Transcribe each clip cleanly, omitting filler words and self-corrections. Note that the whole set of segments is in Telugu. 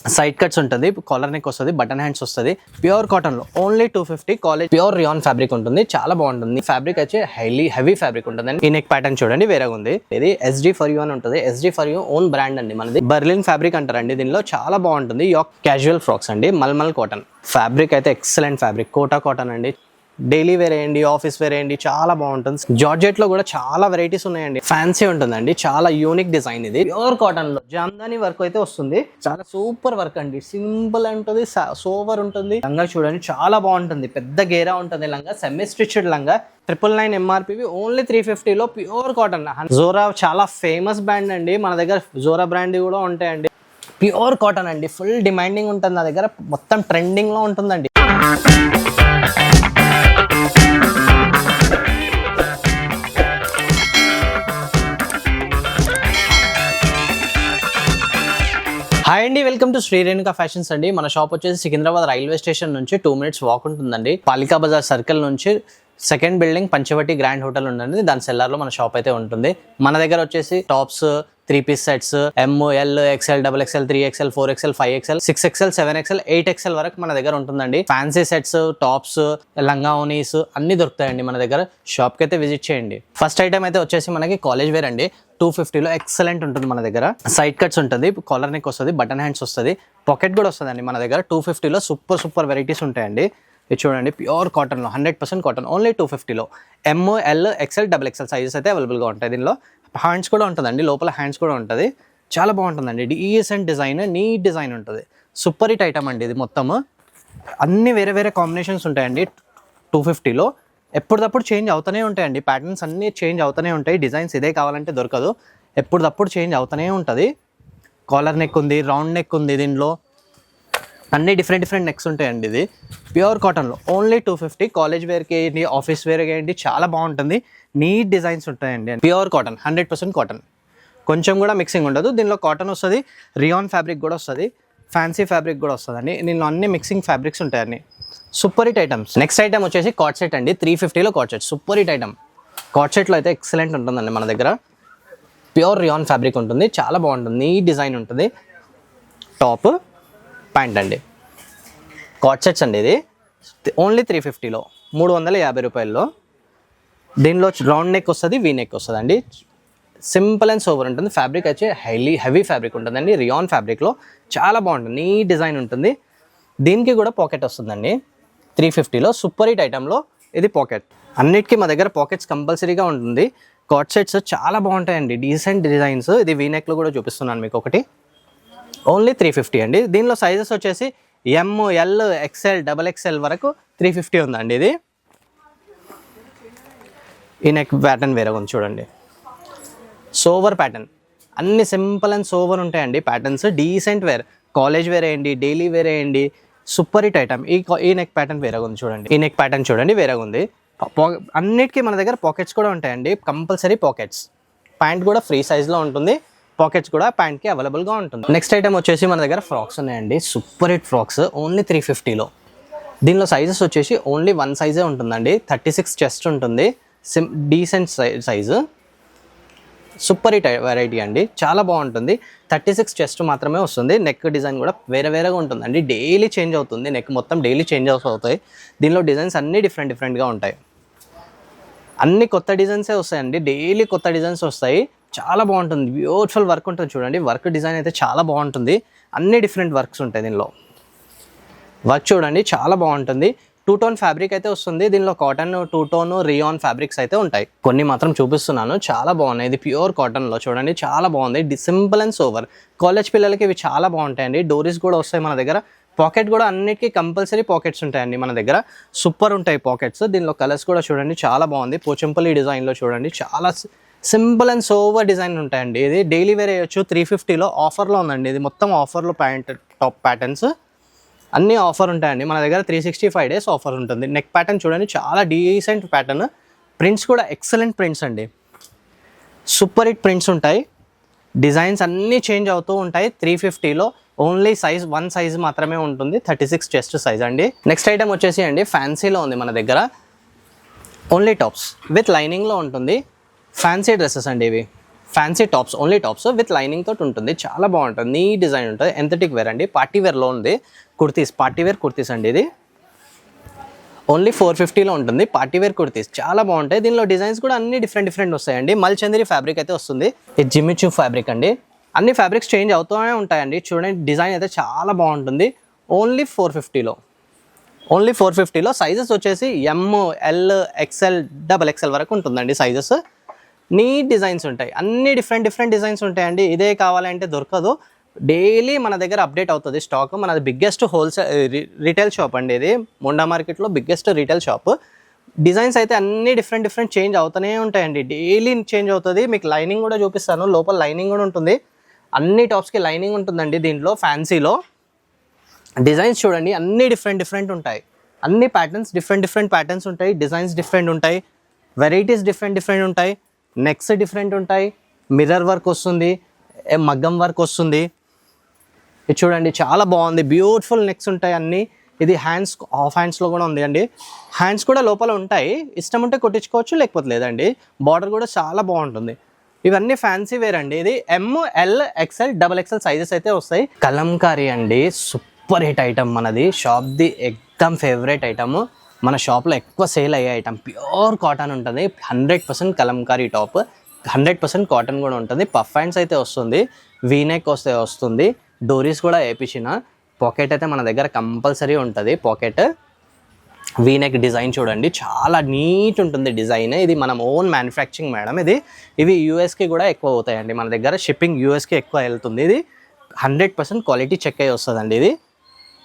సైడ్ కట్స్ ఉంటుంది, కాలర్ నెక్ వస్తుంది, బటన్ హ్యాండ్స్ వస్తుంది. ప్యూర్ కాటన్ లో only 250. College pure rayon fabric ఉంటుంది, చాలా బాగుంటుంది. ఫ్యాబ్రిక్ వచ్చి హెవీ ఫ్యాబ్రిక్ ఉంటుంది. ఈ నెక్ ప్యాటర్న్ చూడండి వేరేగా ఉంది. ఇది SD ఫర్ యూ అని ఉంటుంది. SD for you own brand అండి మనది. బర్లిన్ ఫ్యాబ్రిక్ అంటారండి. దీనిలో చాలా బాగుంటుంది. యాక్ క్యాజువల్ ఫ్రాక్స్ అండి, మల్మల్ కాటన్ ఫ్యాబ్రిక్ అయితే ఎక్సలెంట్ ఫ్యాబ్రిక్. కోటా కాటన్ అండి. డైలీ వేర్ వేయండి, ఆఫీస్ వేర్ వేయండి, చాలా బాగుంటుంది. జార్జెట్ లో కూడా చాలా వెరైటీస్ ఉన్నాయండి. ఫ్యాన్సీ ఉంటుందండి, చాలా యూనిక్ డిజైన్. ఇది ప్యూర్ కాటన్ లో జామ్దాని వర్క్ అయితే వస్తుంది. చాలా సూపర్ వర్క్ అండి. సింపుల్ ఉంటుంది, సోవర్ ఉంటుంది. లంగా చూడండి చాలా బాగుంటుంది. పెద్ద గేరా ఉంటుంది లంగా, సెమీ స్టిచ్డ్ లంగా. 999 MRP, ఓన్లీ 350 లో ప్యూర్ కాటన్. జోరా చాలా ఫేమస్ బ్రాండ్ అండి మన దగ్గర. జోరా బ్రాండ్ కూడా ఉంటాయండి. ప్యూర్ కాటన్ అండి, ఫుల్ డిమాండింగ్ ఉంటుంది నా దగ్గర. మొత్తం ట్రెండింగ్ లో ఉంటుందండి. హాయ్ అండి, welcome to Shri Renuka fashions అండి. మన షాప్ వచ్చేసి సికింద్రాబాద్ రైల్వే స్టేషన్ నుంచి 2 minutes వాక్ ఉంటుందండి. పాలికా బజార్ సర్కిల్ నుంచి second building Panchavati grand hotel ఉందండి. దాని సెల్లార్లో మన షాప్ అయితే ఉంటుంది. మన దగ్గర వచ్చేసి tops, 3-piece sets, ML, XL, XXL, 3XL, 4XL, 5XL, 6XL, 7XL, 8XL వరకు మన దగ్గర ఉంటుందండి. ఫ్యాన్సీ సెట్స్, టాప్స్, లంగావోనీస్ అన్ని దొరుకుతాయండి మన దగ్గర. షాప్కి అయితే విజిట్ చేయండి. ఫస్ట్ ఐటమ్ అయితే వచ్చేసి మనకి కాలేజ్ వేర్ అండి. 250 లో ఎక్సలెంట్ ఉంటుంది మన దగ్గర. సైడ్ కట్స్ ఉంటుంది, కాలర్ నెక్ వస్తుంది, బటన్ హ్యాండ్స్ వస్తుంది, పాకెట్ కూడా వస్తుందండి మన దగ్గర. 250 లో సూపర్ వెరైటీస్ ఉంటాయండి. ఇది చూడండి ప్యూర్ కాటన్లో 100% కాటన్, ఓన్లీ 250 లో. ML, XL, XXL సైజెస్ అయితే అవైలబుల్గా ఉంటాయి. దీనిలో హ్యాండ్స్ కూడా ఉంటుందండి, లోపల హ్యాండ్స్ కూడా ఉంటుంది. చాలా బాగుంటుందండి. డీసెంట్ డిజైన్, నీట్ డిజైన్ ఉంటుంది. సూపర్ హిట్ ఐటమ్ అండి ఇది. మొత్తము అన్ని వేరే కాంబినేషన్స్ ఉంటాయండి 250 లో. ఎప్పటికప్పుడు చేంజ్ అవుతూనే ఉంటాయండి. ప్యాటర్న్స్ అన్నీ చేంజ్ అవుతూనే ఉంటాయి. డిజైన్స్ ఇదే కావాలంటే దొరకదు, ఎప్పటికప్పుడు చేంజ్ అవుతూనే ఉంటుంది. కాలర్ నెక్ ఉంది, రౌండ్ నెక్ ఉంది. దీనిలో అన్ని డిఫరెంట్ నెక్స్ ఉంటాయండి. ఇది ప్యూర్ కాటన్లో ఓన్లీ 250. కాలేజ్ వేర్కి వేయండి, ఆఫీస్ వేర్కి వేయండి, చాలా బాగుంటుంది. నీట్ డిజైన్స్ ఉంటాయండి. ప్యూర్ కాటన్, 100% కాటన్, కొంచెం కూడా మిక్సింగ్ ఉండదు. దీనిలో కాటన్ వస్తుంది, రియాన్ ఫ్యాబ్రిక్ కూడా వస్తుంది, ఫ్యాన్సీ ఫ్యాబ్రిక్ కూడా వస్తుందండి. దీనిలో అన్ని మిక్సింగ్ ఫ్యాబ్రిక్స్ ఉంటాయండి. Super hit items. Next item వచ్చేసి కాట్ సెట్ అండి. 350 లో cord set, super hit item. Cord సెట్లో అయితే ఎక్సలెంట్ ఉంటుందండి మన దగ్గర. ప్యూర్ రియాన్ ఫ్యాబ్రిక్ ఉంటుంది, చాలా బాగుంటుంది. నీట్ డిజైన్ ఉంటుంది. టాప్, ప్యాంట్ అండి. కాట్ సెట్స్ అండి. ఇది ఓన్లీ 350 లో, 350 రూపాయల్లో. దీనిలో రౌండ్ నెక్ వస్తుంది, వీ నెక్ వస్తుంది అండి. సింపుల్ అండ్ సోబర్ ఉంటుంది. ఫ్యాబ్రిక్ వచ్చి హెవీ ఫ్యాబ్రిక్ ఉంటుందండి. రియాన్ ఫ్యాబ్రిక్లో చాలా బాగుంటుంది. నీట్ డిజైన్ ఉంటుంది. దీనికి కూడా పాకెట్ వస్తుందండి. 350 లో సూపర్ హిట్ ఐటెంలో ఇది పాకెట్. అన్నిటికీ మా దగ్గర పాకెట్స్ కంపల్సరీగా ఉంటుంది. కాట్ సెట్స్ చాలా బాగుంటాయండి, డీసెంట్ డిజైన్స్. ఇది వీ నెక్లో కూడా చూపిస్తున్నాను మీకు ఒకటి. ఓన్లీ 350 అండి. దీనిలో సైజెస్ వచ్చేసి ML, XL, XXL వరకు 350 ఉందండి. ఇది ఈ నెక్ ప్యాటర్న్ వేరే ఉంది చూడండి. సోవర్ ప్యాటర్న్, అన్ని సింపుల్ అండ్ సోవర్ ఉంటాయండి patterns. Decent wear, college wear వేయండి, డైలీ వేర్ వేయండి, సూపర్ హిట్ ఐటమ్. ఈ నెక్ ప్యాటర్న్ వేరేగా ఉంది చూడండి. ఈ నెక్ ప్యాటర్న్ చూడండి వేరేగా ఉంది. అన్నిటికీ మన దగ్గర పాకెట్స్ కూడా ఉంటాయండి, కంపల్సరీ పాకెట్స్. ప్యాంట్ కూడా ఫ్రీ సైజ్లో ఉంటుంది, పాకెట్స్ కూడా ప్యాంట్కి అవైలబుల్గా ఉంటుంది. నెక్స్ట్ ఐటమ్ వచ్చేసి మన దగ్గర ఫ్రాక్స్ ఉన్నాయండి. సూపర్ హిట్ ఫ్రాక్స్, ఓన్లీ 350 లో. దీనిలో సైజెస్ వచ్చేసి ఓన్లీ 1 సైజే ఉంటుందండి. 36 చెస్ట్ ఉంటుంది, decent size. Super hit variety అండి, చాలా బాగుంటుంది. 36 చెస్ట్ మాత్రమే వస్తుంది. నెక్ డిజైన్ కూడా వేరేగా ఉంటుందండి. డైలీ చేంజ్ అవుతుంది, నెక్ మొత్తం డైలీ చేంజ్ అవుతాయి. దీనిలో డిజైన్స్ అన్నీ డిఫరెంట్గా ఉంటాయి. అన్ని కొత్త డిజైన్సే వస్తాయండి, డైలీ కొత్త డిజైన్స్ వస్తాయి. చాలా బాగుంటుంది. బ్యూటిఫుల్ వర్క్ ఉంటుంది చూడండి. వర్క్ డిజైన్ అయితే చాలా బాగుంటుంది. అన్ని డిఫరెంట్ వర్క్స్ ఉంటాయి దీనిలో. వర్క్ చూడండి చాలా బాగుంటుంది. 2-tone ఫ్యాబ్రిక్ అయితే వస్తుంది. దీనిలో కాటన్, 2-tone, రియాన్ ఫ్యాబ్రిక్స్ అయితే ఉంటాయి. కొన్ని మాత్రం చూపిస్తున్నాను, చాలా బాగున్నాయి. ఇది ప్యూర్ కాటన్లో చూడండి, చాలా బాగుంది. Simple and sour. కాలేజ్ పిల్లలకి ఇవి చాలా బాగుంటాయండి. డోరీస్ కూడా వస్తాయి మన దగ్గర. పాకెట్ కూడా అన్నిటికీ కంపల్సరీ పాకెట్స్ ఉంటాయండి మన దగ్గర. సూపర్ ఉంటాయి పాకెట్స్. దీనిలో కలర్స్ కూడా చూడండి చాలా బాగుంది. పోచంపల్లి డిజైన్లో చూడండి, చాలా సింపుల్ అండ్ సోవర్ డిజైన్ ఉంటాయండి. ఇది డైలీ వేర్ వేయచ్చు. 350 లో ఆఫర్లో ఉందండి. ఇది మొత్తం ఆఫర్లో ప్యాంట్ టాప్ ప్యాటర్న్స్ అన్నీ ఆఫర్ ఉంటాయండి మన దగ్గర. 365 days ఆఫర్ ఉంటుంది. నెక్ ప్యాటర్న్ చూడండి చాలా డీసెంట్ ప్యాటర్న్. ప్రింట్స్ కూడా ఎక్సలెంట్ ప్రింట్స్ అండి, సూపర్ హిట్ ప్రింట్స్ ఉంటాయి. డిజైన్స్ అన్నీ చేంజ్ అవుతూ ఉంటాయి. 350 లో ఓన్లీ 1 సైజ్ మాత్రమే ఉంటుంది, 36 చెస్ట్ సైజ్ అండి. నెక్స్ట్ ఐటమ్ వచ్చేసి అండి ఫ్యాన్సీలో ఉంది మన దగ్గర. ఓన్లీ టాప్స్ విత్ లైనింగ్లో ఉంటుంది. ఫ్యాన్సీ డ్రెస్సెస్ అండి ఇవి. Fancy tops, only tops with lining తోటి ఉంటుంది. చాలా బాగుంటుంది, నీ డిజైన్ ఉంటుంది. ఎంతటిక్ వేర్ అండి, పార్టీ వేర్లో ఉంది. కుర్తీస్, పార్టీ వేర్ కుర్తీస్ అండి. ఇది ఓన్లీ 450లో ఉంటుంది. పార్టీ వేర్ కుర్తీస్ చాలా బాగుంటాయి. దీనిలో డిజైన్స్ కూడా అన్ని డిఫరెంట్ వస్తాయండి. మల్చందిరి ఫ్యాబ్రిక్ అయితే వస్తుంది. ఇది జిమ్మిచూ ఫ్యాబ్రిక్ అండి. అన్ని ఫ్యాబ్రిక్స్ చేంజ్ అవుతూనే ఉంటాయండి. చూడండి, డిజైన్ అయితే చాలా బాగుంటుంది. ఓన్లీ 450లో సైజెస్ వచ్చేసి ML XL XXL వరకు ఉంటుందండి సైజెస్. నీట్ డిజైన్స్ ఉంటాయి, అన్ని డిఫరెంట్ డిజైన్స్ ఉంటాయండి. ఇదే కావాలంటే దొరకదు. డైలీ మన దగ్గర అప్డేట్ అవుతుంది స్టాక్. మనది బిగ్గెస్ట్ రీటైల్ షాప్ అండి. ఇది మొండా మార్కెట్లో బిగ్గెస్ట్ రీటైల్ షాప్. డిజైన్స్ అయితే అన్ని డిఫరెంట్ చేంజ్ అవుతూనే ఉంటాయండి. డైలీ చేంజ్ అవుతుంది. మీకు లైనింగ్ కూడా చూపిస్తాను. లోపల లైనింగ్ కూడా ఉంటుంది. అన్ని టాప్స్కి లైనింగ్ ఉంటుందండి. దీంట్లో ఫ్యాన్సీలో డిజైన్స్ చూడండి, అన్ని డిఫరెంట్ ఉంటాయి. అన్ని ప్యాటర్న్స్ డిఫరెంట్ ప్యాటర్న్స్ ఉంటాయి. డిజైన్స్ డిఫరెంట్ ఉంటాయి. వెరైటీస్ డిఫరెంట్ ఉంటాయి. నెక్స్ డిఫరెంట్ ఉంటాయి. మిర్రర్ వర్క్ వస్తుంది, మగ్గం వర్క్ వస్తుంది. ఇది చూడండి, చాలా బాగుంది. బ్యూటిఫుల్ నెక్స్ ఉంటాయి అన్నీ. ఇది హ్యాండ్స్, హాఫ్ హ్యాండ్స్లో కూడా ఉంది అండి. హ్యాండ్స్ కూడా లోపల ఉంటాయి. ఇష్టం ఉంటే కొట్టించుకోవచ్చు, లేకపోతే లేదండి. బార్డర్ కూడా చాలా బాగుంటుంది. ఇవన్నీ ఫ్యాన్సీ వేర్ అండి. ఇది ML XL XXL సైజెస్ అయితే వస్తాయి. కలంకారీ అండి, సూపర్ హిట్ ఐటమ్ మనది. షాప్ది ఎక్దమ్ ఫేవరెట్ ఐటమ్. మన షాప్లో ఎక్కువ సేల్ అయ్యే ఐటమ్. ప్యూర్ కాటన్ ఉంటుంది. 100% కలంకారీ టాప్. 100% కాటన్ కూడా ఉంటుంది. పఫ్ హ్యాండ్స్ అయితే వస్తుంది. వీనెక్ వస్తుంది. డోరీస్ కూడా వేయించిన. పాకెట్ అయితే మన దగ్గర కంపల్సరీ ఉంటుంది. పాకెట్ వీనెక్ డిజైన్ చూడండి, చాలా నీట్ ఉంటుంది డిజైన్. ఇది మనం ఓన్ మ్యానుఫ్యాక్చరింగ్ మేడం. ఇవి యూఎస్కి కూడా ఎక్కువ అవుతాయండి. మన దగ్గర షిప్పింగ్ యూఎస్కి ఎక్కువ వెళ్తుంది. ఇది 100% క్వాలిటీ చెక్ అయ్యి వస్తుందండి. ఇది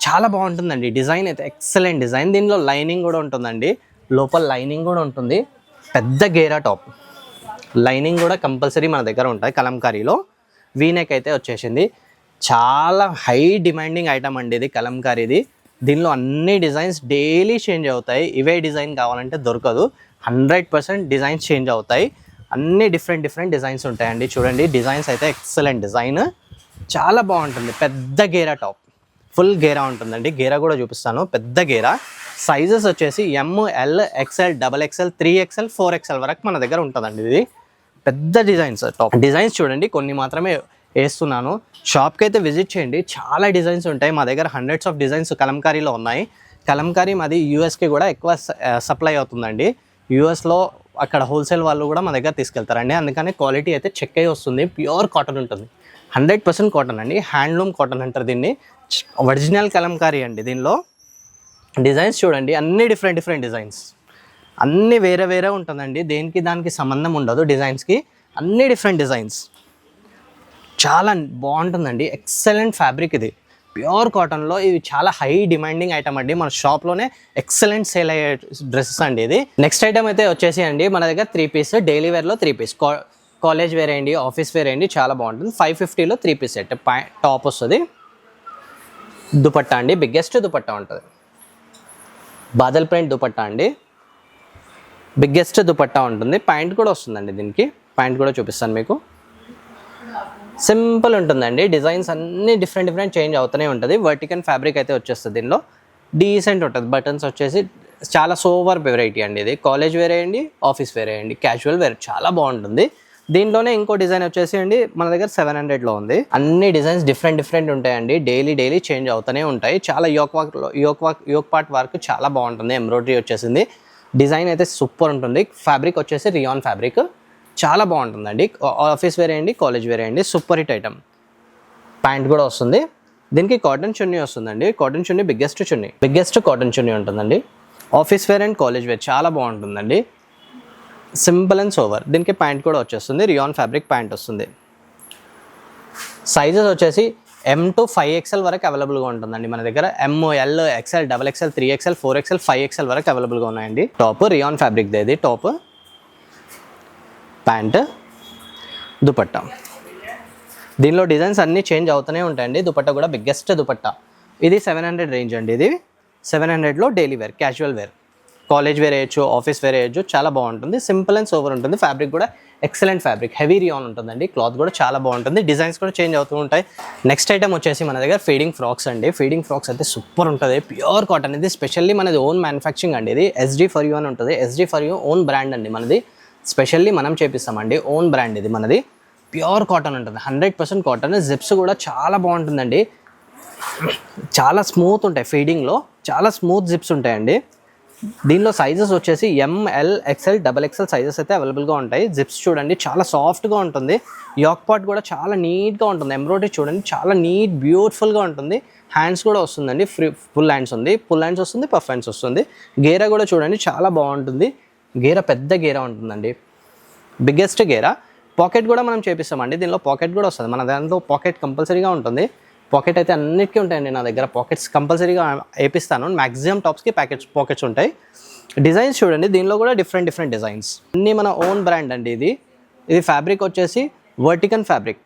చాలా బాగుంటుందండి. డిజైన్ అయితే ఎక్సలెంట్ డిజైన్. దీనిలో లైనింగ్ కూడా ఉంటుందండి. లోపల లైనింగ్ కూడా ఉంటుంది. పెద్ద గేరా టాప్, లైనింగ్ కూడా కంపల్సరీ మన దగ్గర ఉంటాయి. కలంకారీలో వీనెక్ అయితే వచ్చేసింది. చాలా హై డిమాండింగ్ ఐటమ్ అండి ఇది కలంకారీది. దీనిలో అన్ని డిజైన్స్ డైలీ చేంజ్ అవుతాయి. ఇవే డిజైన్ కావాలంటే దొరకదు. 100% డిజైన్స్ చేంజ్ అవుతాయి. అన్ని డిఫరెంట్ డిజైన్స్ ఉంటాయండి. చూడండి, డిజైన్స్ అయితే ఎక్సలెంట్ డిజైన్, చాలా బాగుంటుంది. పెద్ద గేరా టాప్, ఫుల్ గేరా ఉంటుందండి. గేరా కూడా చూపిస్తాను. పెద్ద గేరా. సైజెస్ వచ్చేసి ML XL XXL 3XL 4XL వరకు మన దగ్గర ఉంటుందండి. ఇది పెద్ద డిజైన్స్ టాప్. డిజైన్స్ చూడండి, కొన్ని మాత్రమే వేస్తున్నాను. షాప్కి అయితే విజిట్ చేయండి, చాలా డిజైన్స్ ఉంటాయి. మా దగ్గర హండ్రెడ్స్ ఆఫ్ డిజైన్స్ కలంకారీలో ఉన్నాయి. కలంకారీ మాది యూఎస్కి కూడా ఎక్కువ సప్లై అవుతుందండి. యూఎస్లో అక్కడ హోల్సేల్ వాళ్ళు కూడా మా దగ్గర తీసుకెళ్తారండి. అందుకని క్వాలిటీ అయితే చెక్ అయ్యి వస్తుంది. ప్యూర్ కాటన్ ఉంటుంది. 100% కాటన్ అండి. హ్యాండ్లూమ్ కాటన్ అంటారు దీన్ని. ఒరిజినల్ కలంకారీ అండి. దీనిలో డిజైన్స్ చూడండి, అన్ని డిఫరెంట్ డిజైన్స్, అన్నీ వేరే ఉంటుందండి. దేనికి దానికి సంబంధం ఉండదు. డిజైన్స్కి అన్ని డిఫరెంట్ డిజైన్స్. చాలా బాగుంటుందండి. ఎక్సలెంట్ ఫ్యాబ్రిక్ ఇది. ప్యూర్ కాటన్లో ఇది చాలా హై డిమాండింగ్ ఐటమ్ అండి. మన షాప్లోనే ఎక్సలెంట్ సేల్ అయ్యే డ్రెస్సెస్ అండి ఇది. నెక్స్ట్ ఐటమ్ అయితే వచ్చేసి అండి, మన దగ్గర 3 పీస్, డైలీ వేర్లో 3 పీస్, కాలేజ్ వేర్ అయ్యండి, ఆఫీస్ వేర్ అయ్యండి, చాలా బాగుంటుంది. 550లో 3 పీస్ సెట్. టాప్ వస్తుంది. దుపట్టా అండి, బిగ్గెస్ట్ దుపట్టా ఉంటుంది. బాదల్ ప్రింట్ దుపట్టా అండి, బిగ్గెస్ట్ దుపట్టా ఉంటుంది. ప్యాంట్ కూడా వస్తుందండి. దీనికి ప్యాంట్ కూడా చూపిస్తాను మీకు. సింపుల్ ఉంటుందండి. డిజైన్స్ అన్నీ డిఫరెంట్ చేంజ్ అవుతూనే ఉంటుంది. వర్టికల్ ఫ్యాబ్రిక్ అయితే వచ్చేస్తుంది. దీనిలో డీసెంట్ ఉంటుంది. బటన్స్ వచ్చేసి చాలా సోవర్ వెరైటీ అండి. ఇది కాలేజ్ వేర్ వేయండి, ఆఫీస్ వేర్ వేయండి, క్యాజువల్ వేర్, చాలా బాగుంటుంది. దీంట్లోనే ఇంకో డిజైన్ వచ్చేసి అండి, మన దగ్గర 700లో ఉంది. అన్ని డిజైన్స్ డిఫరెంట్ ఉంటాయండి. డైలీ చేంజ్ అవుతూనే ఉంటాయి. చాలా యోక్ పార్ట్ వర్క్ చాలా బాగుంటుంది. ఎంబ్రాయిడరీ వచ్చేసింది. డిజైన్ అయితే సూపర్ ఉంటుంది. ఫ్యాబ్రిక్ వచ్చేసి రియాన్ ఫ్యాబ్రిక్, చాలా బాగుంటుందండి. ఆఫీస్ వేర్ వేయండి, కాలేజ్ వేర్ వేయండి, సూపర్ హిట్ ఐటమ్. ప్యాంట్ కూడా వస్తుంది. దీనికి కాటన్ చున్నీ వస్తుందండి. Cotton chunni biggest cotton chunni ఉంటుందండి. Office wear and college wear చాలా బాగుంటుందండి. Simple and sober. దీనికి ప్యాంట్ కూడా వచ్చేస్తుంది. రియాన్ ఫ్యాబ్రిక్ ప్యాంట్ వస్తుంది. సైజెస్ వచ్చేసి M to 5XL వరకు అవైలబుల్గా ఉంటుందండి మన దగ్గర. ML XL XXL 3XL 4XL 5XL వరకు అవైలబుల్గా ఉన్నాయండి. టాప్ రియాన్ ఫ్యాబ్రిక్ ఇది. Top, pant, dupatta. దీనిలో డిజైన్స్ అన్నీ చేంజ్ అవుతూనే ఉంటాయండి. దుపట్టా కూడా బిగ్గెస్ట్ దుపట్టా. ఇది 700 రేంజ్ అండి. ఇది 700లో daily wear, casual wear, college wear వేయచ్చు, ఆఫీస్ వేర్ వేయచ్చు, చాలా బాగుంటుంది. సింపుల్ అండ్ సోవర్ ఉంటుంది. ఫ్యాబ్రిక్ కూడా ఎక్సలెంట్ ఫ్యాబ్రిక్, హెవీ రియాన్ ఉంటుందండి. క్లాత్ కూడా చాలా బాగుంటుంది. డిజైన్స్ కూడా చేంజ్ అవుతూ ఉంటాయి. నెక్స్ట్ ఐటమ్ వచ్చేసి మన దగ్గర ఫీడింగ్ ఫ్రాక్స్ అండి. ఫీడింగ్ ఫ్రాక్స్ అయితే సూపర్ ఉంటుంది. Pure cotton. ఇది స్పెషల్లీ మనది ఓన్ మ్యానుఫ్యాక్చరింగ్ అండి. ఇది SD for you అని ఉంటుంది. SD for you own brand అండి మనది. స్పెషల్లీ మనం చేపిస్తామండి. ఓన్ బ్రాండ్ ఇది మనది. ప్యూర్ కాటన్ ఉంటుంది, 100% కాటన్. జిప్స్ కూడా చాలా బాగుంటుందండి, చాలా స్మూత్ ఉంటాయి, ఫీడింగ్లో చాలా స్మూత్ జిప్స్ ఉంటాయండి. దీనిలో సైజెస్ వచ్చేసి M L XL double XL sizes అయితే అవైలబుల్గా ఉంటాయి. జిప్స్ చూడండి చాలా సాఫ్ట్గా ఉంటుంది, యాక్ పార్ట్ కూడా చాలా నీట్గా ఉంటుంది, ఎంబ్రాయిడరీ చూడండి చాలా నీట్ బ్యూటిఫుల్గా ఉంటుంది. హ్యాండ్స్ కూడా వస్తుందండి, ఫుల్ హ్యాండ్స్ ఉంది, ఫుల్ హ్యాండ్స్ వస్తుంది, పఫ్ హ్యాండ్స్ వస్తుంది. గేరా కూడా చూడండి చాలా బాగుంటుంది, గేరా పెద్ద గేరా ఉంటుందండి, బిగ్గెస్ట్ గేరా. పాకెట్ కూడా మనం చేపిస్తామండి, దీనిలో పాకెట్ కూడా వస్తుంది, మన దాంట్లో పాకెట్ కంపల్సరీగా ఉంటుంది. పాకెట్ అయితే అన్నిటికీ ఉంటాయండి నా దగ్గర, పాకెట్స్ కంపల్సరీగా వేపిస్తాను. మ్యాక్సిమం టాప్స్కి పాకెట్స్ ఉంటాయి. డిజైన్స్ చూడండి, దీనిలో కూడా డిఫరెంట్ డిజైన్స్, అన్నీ మన ఓన్ బ్రాండ్ అండి. ఇది ఫ్యాబ్రిక్ వచ్చేసి వర్టికన్ ఫ్యాబ్రిక్,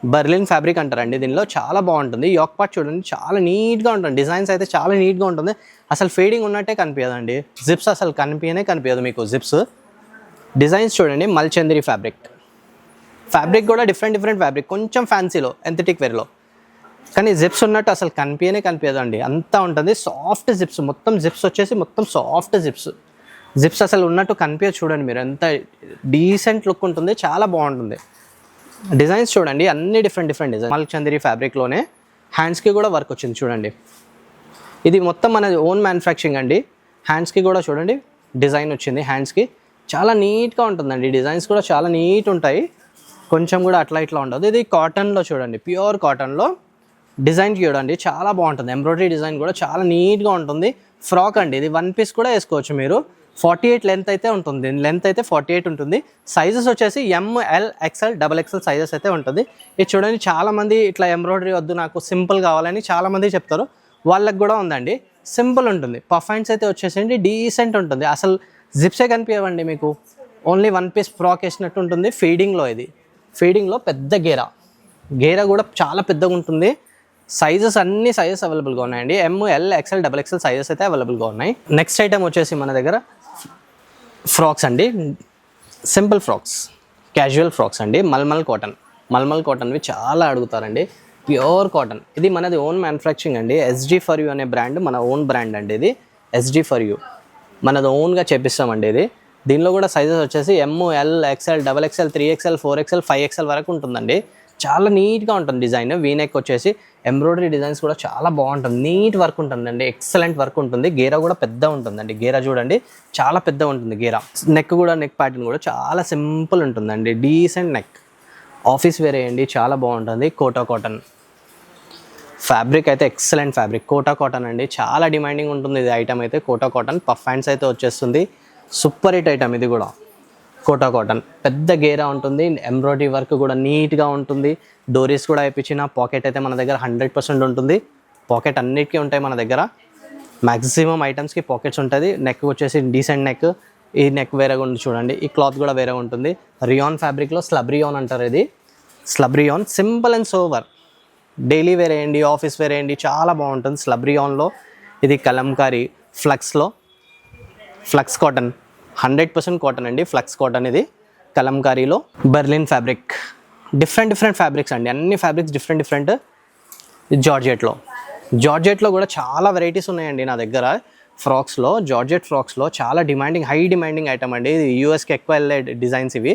బర్లిన్ ఫ్యాబ్రిక్ అంటారండి. దీనిలో చాలా బాగుంటుంది. యాక్ పార్ట్ చూడండి చాలా నీట్గా ఉంటుంది, డిజైన్స్ అయితే చాలా నీట్గా ఉంటుంది, అసలు ఫేడింగ్ ఉన్నట్టే కనిపించదండి. జిప్స్ అసలు కనిపించదు మీకు. జిప్స్ డిజైన్స్ చూడండి, మల్చందరి ఫ్యాబ్రిక్ కూడా డిఫరెంట్ ఫ్యాబ్రిక్, కొంచెం ఫ్యాన్సీలో ఎంథెటిక్ వేర్లో, కానీ జిప్స్ ఉన్నట్టు అసలు కనిపించదండి, అంతా ఉంటుంది. సాఫ్ట్ జిప్స్, మొత్తం జిప్స్ వచ్చేసి మొత్తం సాఫ్ట్ జిప్స్ అసలు ఉన్నట్టు కనిపించదు. చూడండి మీరు, ఎంత డీసెంట్ లుక్ ఉంటుంది, చాలా బాగుంటుంది. డిజైన్స్ చూడండి అన్ని డిఫరెంట్ డిజైన్, మల్చందరి ఫ్యాబ్రిక్లోనే హ్యాండ్స్కి కూడా వర్క్ వచ్చింది చూడండి. ఇది మొత్తం మనది ఓన్ మ్యానుఫ్యాక్చరింగ్ అండి. హ్యాండ్స్కి కూడా చూడండి డిజైన్ వచ్చింది, హ్యాండ్స్కి చాలా నీట్గా ఉంటుందండి. డిజైన్స్ కూడా చాలా నీట్ ఉంటాయి, కొంచెం కూడా అట్లా ఇట్లా ఉండదు. ఇది కాటన్లో చూడండి, ప్యూర్ కాటన్లో డిజైన్ చూడండి చాలా బాగుంటుంది, ఎంబ్రాయిడరీ డిజైన్ కూడా చాలా నీట్గా ఉంటుంది. ఫ్రాక్ అండి, ఇది 1 పీస్ కూడా వేసుకోవచ్చు మీరు. 48 లెంత్ అయితే ఉంటుంది, లెంత్ అయితే 48 ఉంటుంది. సైజెస్ వచ్చేసి M L XL double XL sizes అయితే ఉంటుంది. ఇది చూడండి చాలామంది ఇట్లా ఎంబ్రాయిడరీ వద్దు నాకు సింపుల్ కావాలని చాలామంది చెప్తారు, వాళ్ళకి కూడా ఉందండి, సింపుల్ ఉంటుంది. పఫ్ హ్యాండ్స్ అయితే వచ్చేసి డీసెంట్ ఉంటుంది, అసలు జిప్సే కనిపించవండి మీకు, ఓన్లీ 1 పీస్ ఫ్రాక్ వేసినట్టు ఉంటుంది. ఫీడింగ్లో పెద్ద గేరా కూడా చాలా పెద్దగా ఉంటుంది. అన్ని సైజెస్ అవైలబుల్గా ఉన్నాయండి, M L XL double XL sizes అయితే అవైలబుల్గా ఉన్నాయి. నెక్స్ట్ ఐటమ్ వచ్చేసి మన దగ్గర ఫ్రాక్స్ అండి, సింపుల్ ఫ్రాక్స్, క్యాజువల్ ఫ్రాక్స్ అండి. మల్మల్ కాటన్వి చాలా అడుగుతారండి, ప్యూర్ కాటన్. ఇది మనది ఓన్ మ్యానుఫ్యాక్చరింగ్ అండి, SD For You అనే బ్రాండ్ మన ఓన్ బ్రాండ్ అండి. ఇది SD For You మనది ఓన్గా చేపిస్తామండి. దీనిలో కూడా సైజెస్ వచ్చేసి M L XL double XL 3XL 4XL 5XL వరకు ఉంటుందండి. చాలా నీట్గా ఉంటుంది డిజైన్. వీనెక్ వచ్చేసి ఎంబ్రాయిడరీ డిజైన్స్ కూడా చాలా బాగుంటుంది, నీట్ వర్క్ ఉంటుందండి, ఎక్సలెంట్ వర్క్ ఉంటుంది. గేరా కూడా పెద్ద ఉంటుందండి, గేరా చూడండి చాలా పెద్ద ఉంటుంది గేరా. నెక్ ప్యాటర్న్ కూడా చాలా సింపుల్ ఉంటుందండి, డీసెంట్ నెక్. ఆఫీస్ వేర్ వేయండి చాలా బాగుంటుంది. కోటా కాటన్ ఫ్యాబ్రిక్ అయితే ఎక్సలెంట్ ఫ్యాబ్రిక్, కోటా కాటన్ అండి, చాలా డిమాండింగ్ ఉంటుంది ఇది ఐటమ్ అయితే. కోటా కాటన్ పఫ్ హ్యాండ్స్ అయితే వచ్చేస్తుంది, సూపర్ హిట్ ఐటమ్ ఇది కూడా. కోటా కాటన్ పెద్ద గేరా ఉంటుంది, ఎంబ్రాయిడరీ వర్క్ కూడా నీట్గా ఉంటుంది. డోరీస్ కూడా వేయించిన, పాకెట్ అయితే మన దగ్గర 100% ఉంటుంది. పాకెట్ అన్నిటికీ ఉంటాయి మన దగ్గర, మ్యాక్సిమం ఐటమ్స్కి పాకెట్స్ ఉంటుంది. నెక్ వచ్చేసి డీసెంట్ నెక్, ఈ నెక్ వేరేగా ఉంది చూడండి, ఈ క్లాత్ కూడా వేరే ఉంటుంది. రియాన్ ఫ్యాబ్రిక్లో స్లబ్ రియాన్ అంటారు, ఇది slub rayon, simple and sober. Daily wear వేయండి, ఆఫీస్ వేర్ వేయండి, చాలా బాగుంటుంది స్లబ్ రియాన్లో. ఇది కలంకారీ ఫ్లక్స్ కాటన్, 100% కాటన్ అండి, ఫ్లక్స్ కాటన్. ఇది కలంకారీలో బర్లిన్ ఫ్యాబ్రిక్, డిఫరెంట్ ఫ్యాబ్రిక్స్ అండి, అన్ని ఫ్యాబ్రిక్స్ డిఫరెంట్. జార్జెట్లో కూడా చాలా వెరైటీస్ ఉన్నాయండి నా దగ్గర. జార్జెట్ ఫ్రాక్స్లో చాలా హై డిమాండింగ్ ఐటమ్ అండి. ఇది యూఎస్కి ఎక్కువ వెళ్ళే డిజైన్స్, ఇవి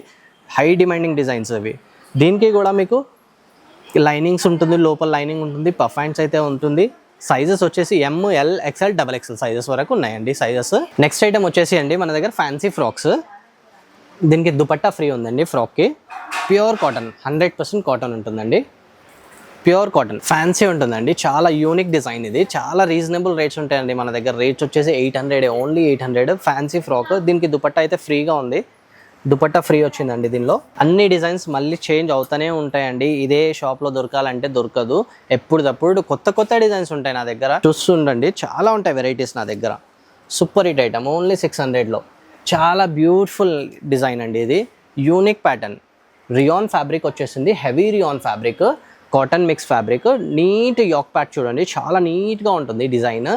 హై డిమాండింగ్ డిజైన్స్ ఇవి. దీనికి కూడా మీకు లైనింగ్స్ ఉంటుంది, లోపల లైనింగ్ ఉంటుంది, పఫ్ హ్యాండ్స్ అయితే ఉంటుంది. సైజెస్ వచ్చేసి M L XL double XL sizes వరకు ఉన్నాయండి సైజెస్. నెక్స్ట్ ఐటమ్ వచ్చేసి అండి మన దగ్గర ఫ్యాన్సీ ఫ్రాక్స్. దీనికి దుపట్టా ఫ్రీ ఉందండి ఫ్రాక్కి. ప్యూర్ కాటన్, 100% కాటన్ ఉంటుందండి, ప్యూర్ కాటన్ ఫ్యాన్సీ ఉంటుందండి. చాలా యూనిక్ డిజైన్, ఇది చాలా రీజనబుల్ రేట్స్ ఉంటాయండి మన దగ్గర. రేట్స్ వచ్చేసి 800, ఓన్లీ 800 ఫ్యాన్సీ ఫ్రాక్. దీనికి దుపట్టా అయితే ఫ్రీగా ఉంది, దుపట్టా ఫ్రీ వచ్చిందండి. దీనిలో అన్ని డిజైన్స్ మళ్ళీ చేంజ్ అవుతూనే ఉంటాయండి, ఇదే షాప్లో దొరకాలంటే దొరకదు. ఎప్పుడప్పుడు కొత్త డిజైన్స్ ఉంటాయి నా దగ్గర, చూస్తుండండి చాలా ఉంటాయి వెరైటీస్ నా దగ్గర. సూపర్ హిట్ ఐటమ్, ఓన్లీ 600లో. చాలా బ్యూటిఫుల్ డిజైన్ అండి, ఇది యూనిక్ ప్యాటర్న్. రియాన్ ఫ్యాబ్రిక్ వచ్చేసింది, heavy rayon fabric, cotton mix fabric. Neat yoke part చూడండి, చాలా నీట్గా ఉంటుంది డిజైన్,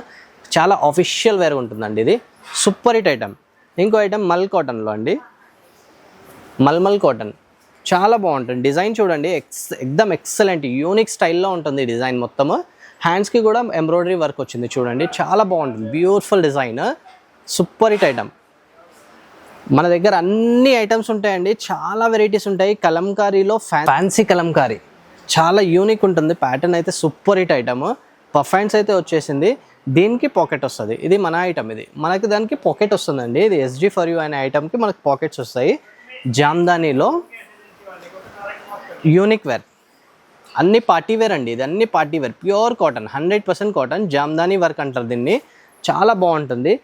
చాలా ఆఫిషియల్ వేర్ ఉంటుందండి. ఇది సూపర్ హిట్ ఐటమ్. ఇంకో ఐటమ్ మల్ కాటన్లో అండి, మల్మల్ కాటన్ చాలా బాగుంటుంది డిజైన్ చూడండి, ఎక్దమ్ ఎక్సలెంట్ యూనిక్ స్టైల్లో ఉంటుంది డిజైన్ మొత్తము. హ్యాండ్స్కి కూడా ఎంబ్రాయిడరీ వర్క్ వచ్చింది చూడండి, చాలా బాగుంటుంది, beautiful design, super hit item. మన దగ్గర అన్ని ఐటమ్స్ ఉంటాయండి, చాలా వెరైటీస్ ఉంటాయి. కలంకారీలో ఫ్యాన్సీ కలంకారీ చాలా యూనిక్ ఉంటుంది. ప్యాటర్న్ అయితే super hit item. Puff hands అయితే వచ్చేసింది, దీనికి పాకెట్ వస్తుంది. ఇది మన ఐటమ్, ఇది మనకి దానికి పాకెట్ వస్తుందండి. ఇది SG ఫర్ యూ అనే ఐటమ్కి మనకు పాకెట్స్ వస్తాయి. జామ్దానీలో యూనిక్ వేర్, అన్ని పార్టీ వేర్ అండి. ఇది అన్ని party wear, pure cotton, 100% cotton. Jamdani work అంటారు దీన్ని. చాలా బాగుంటుంది.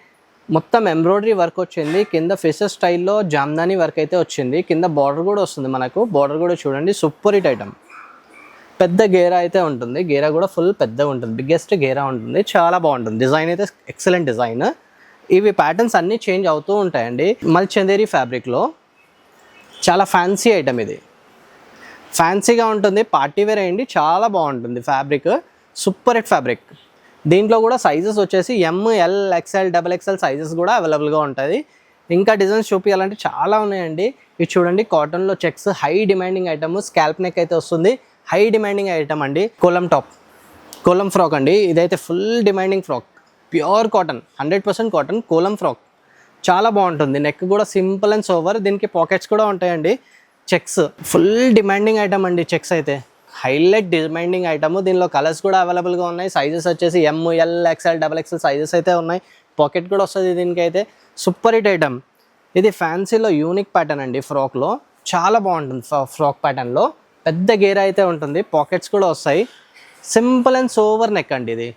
మొత్తం ఎంబ్రాయిడరీ వర్క్ వచ్చింది. కింద ఫిషెస్ స్టైల్లో జామ్దానీ వర్క్ అయితే వచ్చింది. కింద బార్డర్ కూడా వస్తుంది మనకు. బార్డర్ కూడా చూడండి, సూపర్ హిట్ ఐటమ్. పెద్ద గేరా అయితే ఉంటుంది. గేరా కూడా ఫుల్ పెద్దగా ఉంటుంది, బిగ్గెస్ట్ గేరా ఉంటుంది. చాలా బాగుంటుంది. డిజైన్ అయితే ఎక్సలెంట్ డిజైన్. ఇవి ప్యాటర్న్స్ అన్నీ చేంజ్ అవుతూ ఉంటాయండి. మల్ చందేరి ఫ్యాబ్రిక్లో చాలా ఫ్యాన్సీ ఐటమ్. ఇది ఫ్యాన్సీగా ఉంటుంది, పార్టీ వేర్ అయ్యండి. చాలా బాగుంటుంది ఫ్యాబ్రిక్, సూపర్ హిట్ ఫ్యాబ్రిక్. దీంట్లో కూడా సైజెస్ వచ్చేసి ML, XL, XXL సైజెస్ కూడా అవైలబుల్గా ఉంటుంది. ఇంకా డిజైన్స్ చూపించాలంటే చాలా ఉన్నాయండి. ఇది చూడండి, కాటన్లో checks, high demanding item. Scalp neck అయితే వస్తుంది, హై డిమాండింగ్ ఐటమ్ అండి. కోలం టాప్, కోలం ఫ్రాక్ అండి. ఇదైతే full demanding frock, pure cotton, 100% cotton. Kolam frock చాలా బాగుంటుంది. నెక్ కూడా సింపుల్ అండ్ సోవర్. దీనికి పాకెట్స్ కూడా ఉంటాయండి. చెక్స్ ఫుల్ డిమాండింగ్ ఐటమ్ అండి. చెక్స్ అయితే హైలైట్ డిమాండింగ్ ఐటమ్. దీనిలో కలర్స్ కూడా అవైలబుల్గా ఉన్నాయి. సైజెస్ వచ్చేసి ML, XL, XXL సైజెస్ అయితే ఉన్నాయి. పాకెట్ కూడా వస్తుంది దీనికి. అయితే సూపర్ హిట్ ఐటమ్. ఇది ఫ్యాన్సీలో యూనిక్ ప్యాటర్న్ అండి. ఫ్రాక్లో చాలా బాగుంటుంది. ఫ్రాక్ ప్యాటర్న్లో పెద్ద గేరా అయితే ఉంటుంది. పాకెట్స్ కూడా వస్తాయి. సింపుల్ అండ్ సోవర్ నెక్ అండి. ఇది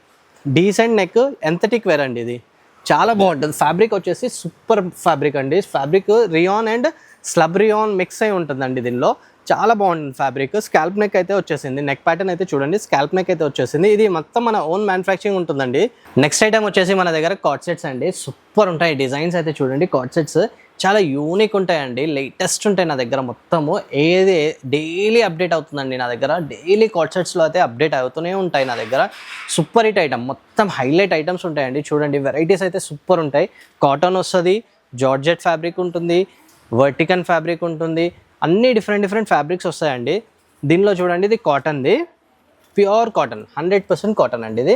డీసెంట్ నెక్, ఎంథటిక్ వేర్ అండి. ఇది చాలా బాగుంటుంది. ఫ్యాబ్రిక్ వచ్చేసి సూపర్ ఫ్యాబ్రిక్ అండి. Fabric rayon and slub rayon mix అయి ఉంటుందండి దీనిలో. చాలా బాగుంటుంది ఫ్యాబ్రిక్. స్కాల్ప్ నెక్ అయితే వచ్చేసింది. నెక్ ప్యాటర్న్ అయితే చూడండి, స్కాల్ప్ నెక్ అయితే వచ్చేసింది. ఇది మొత్తం మన ఓన్ మ్యానుఫ్యాక్చరింగ్ ఉంటుందండి. నెక్స్ట్ ఐటమ్ వచ్చేసి మన దగ్గర కార్డ్ సెట్స్ అండి. సూపర్ ఉంటాయి డిజైన్స్ అయితే చూడండి. కార్డ్ సెట్స్ చాలా యూనిక్ ఉంటాయండి, లేటెస్ట్ ఉంటాయి నా దగ్గర. మొత్తము ఏది డైలీ అప్డేట్ అవుతుందండి నా దగ్గర. డైలీ కార్డ్ సెట్స్లో అయితే అప్డేట్ అవుతూనే ఉంటాయి నా దగ్గర. సూపర్ హిట్ ఐటమ్, మొత్తం హైలైట్ ఐటమ్స్ ఉంటాయండి. చూడండి, వెరైటీస్ అయితే సూపర్ ఉంటాయి. కాటన్ వస్తుంది, జార్జెట్ ఫ్యాబ్రిక్ ఉంటుంది, వర్టికన్ ఫ్యాబ్రిక్ ఉంటుంది, అన్ని డిఫరెంట్ ఫ్యాబ్రిక్స్ వస్తాయండి. దీనిలో చూడండి, ఇది కాటన్ది, ప్యూర్ కాటన్, 100% కాటన్ అండి. ఇది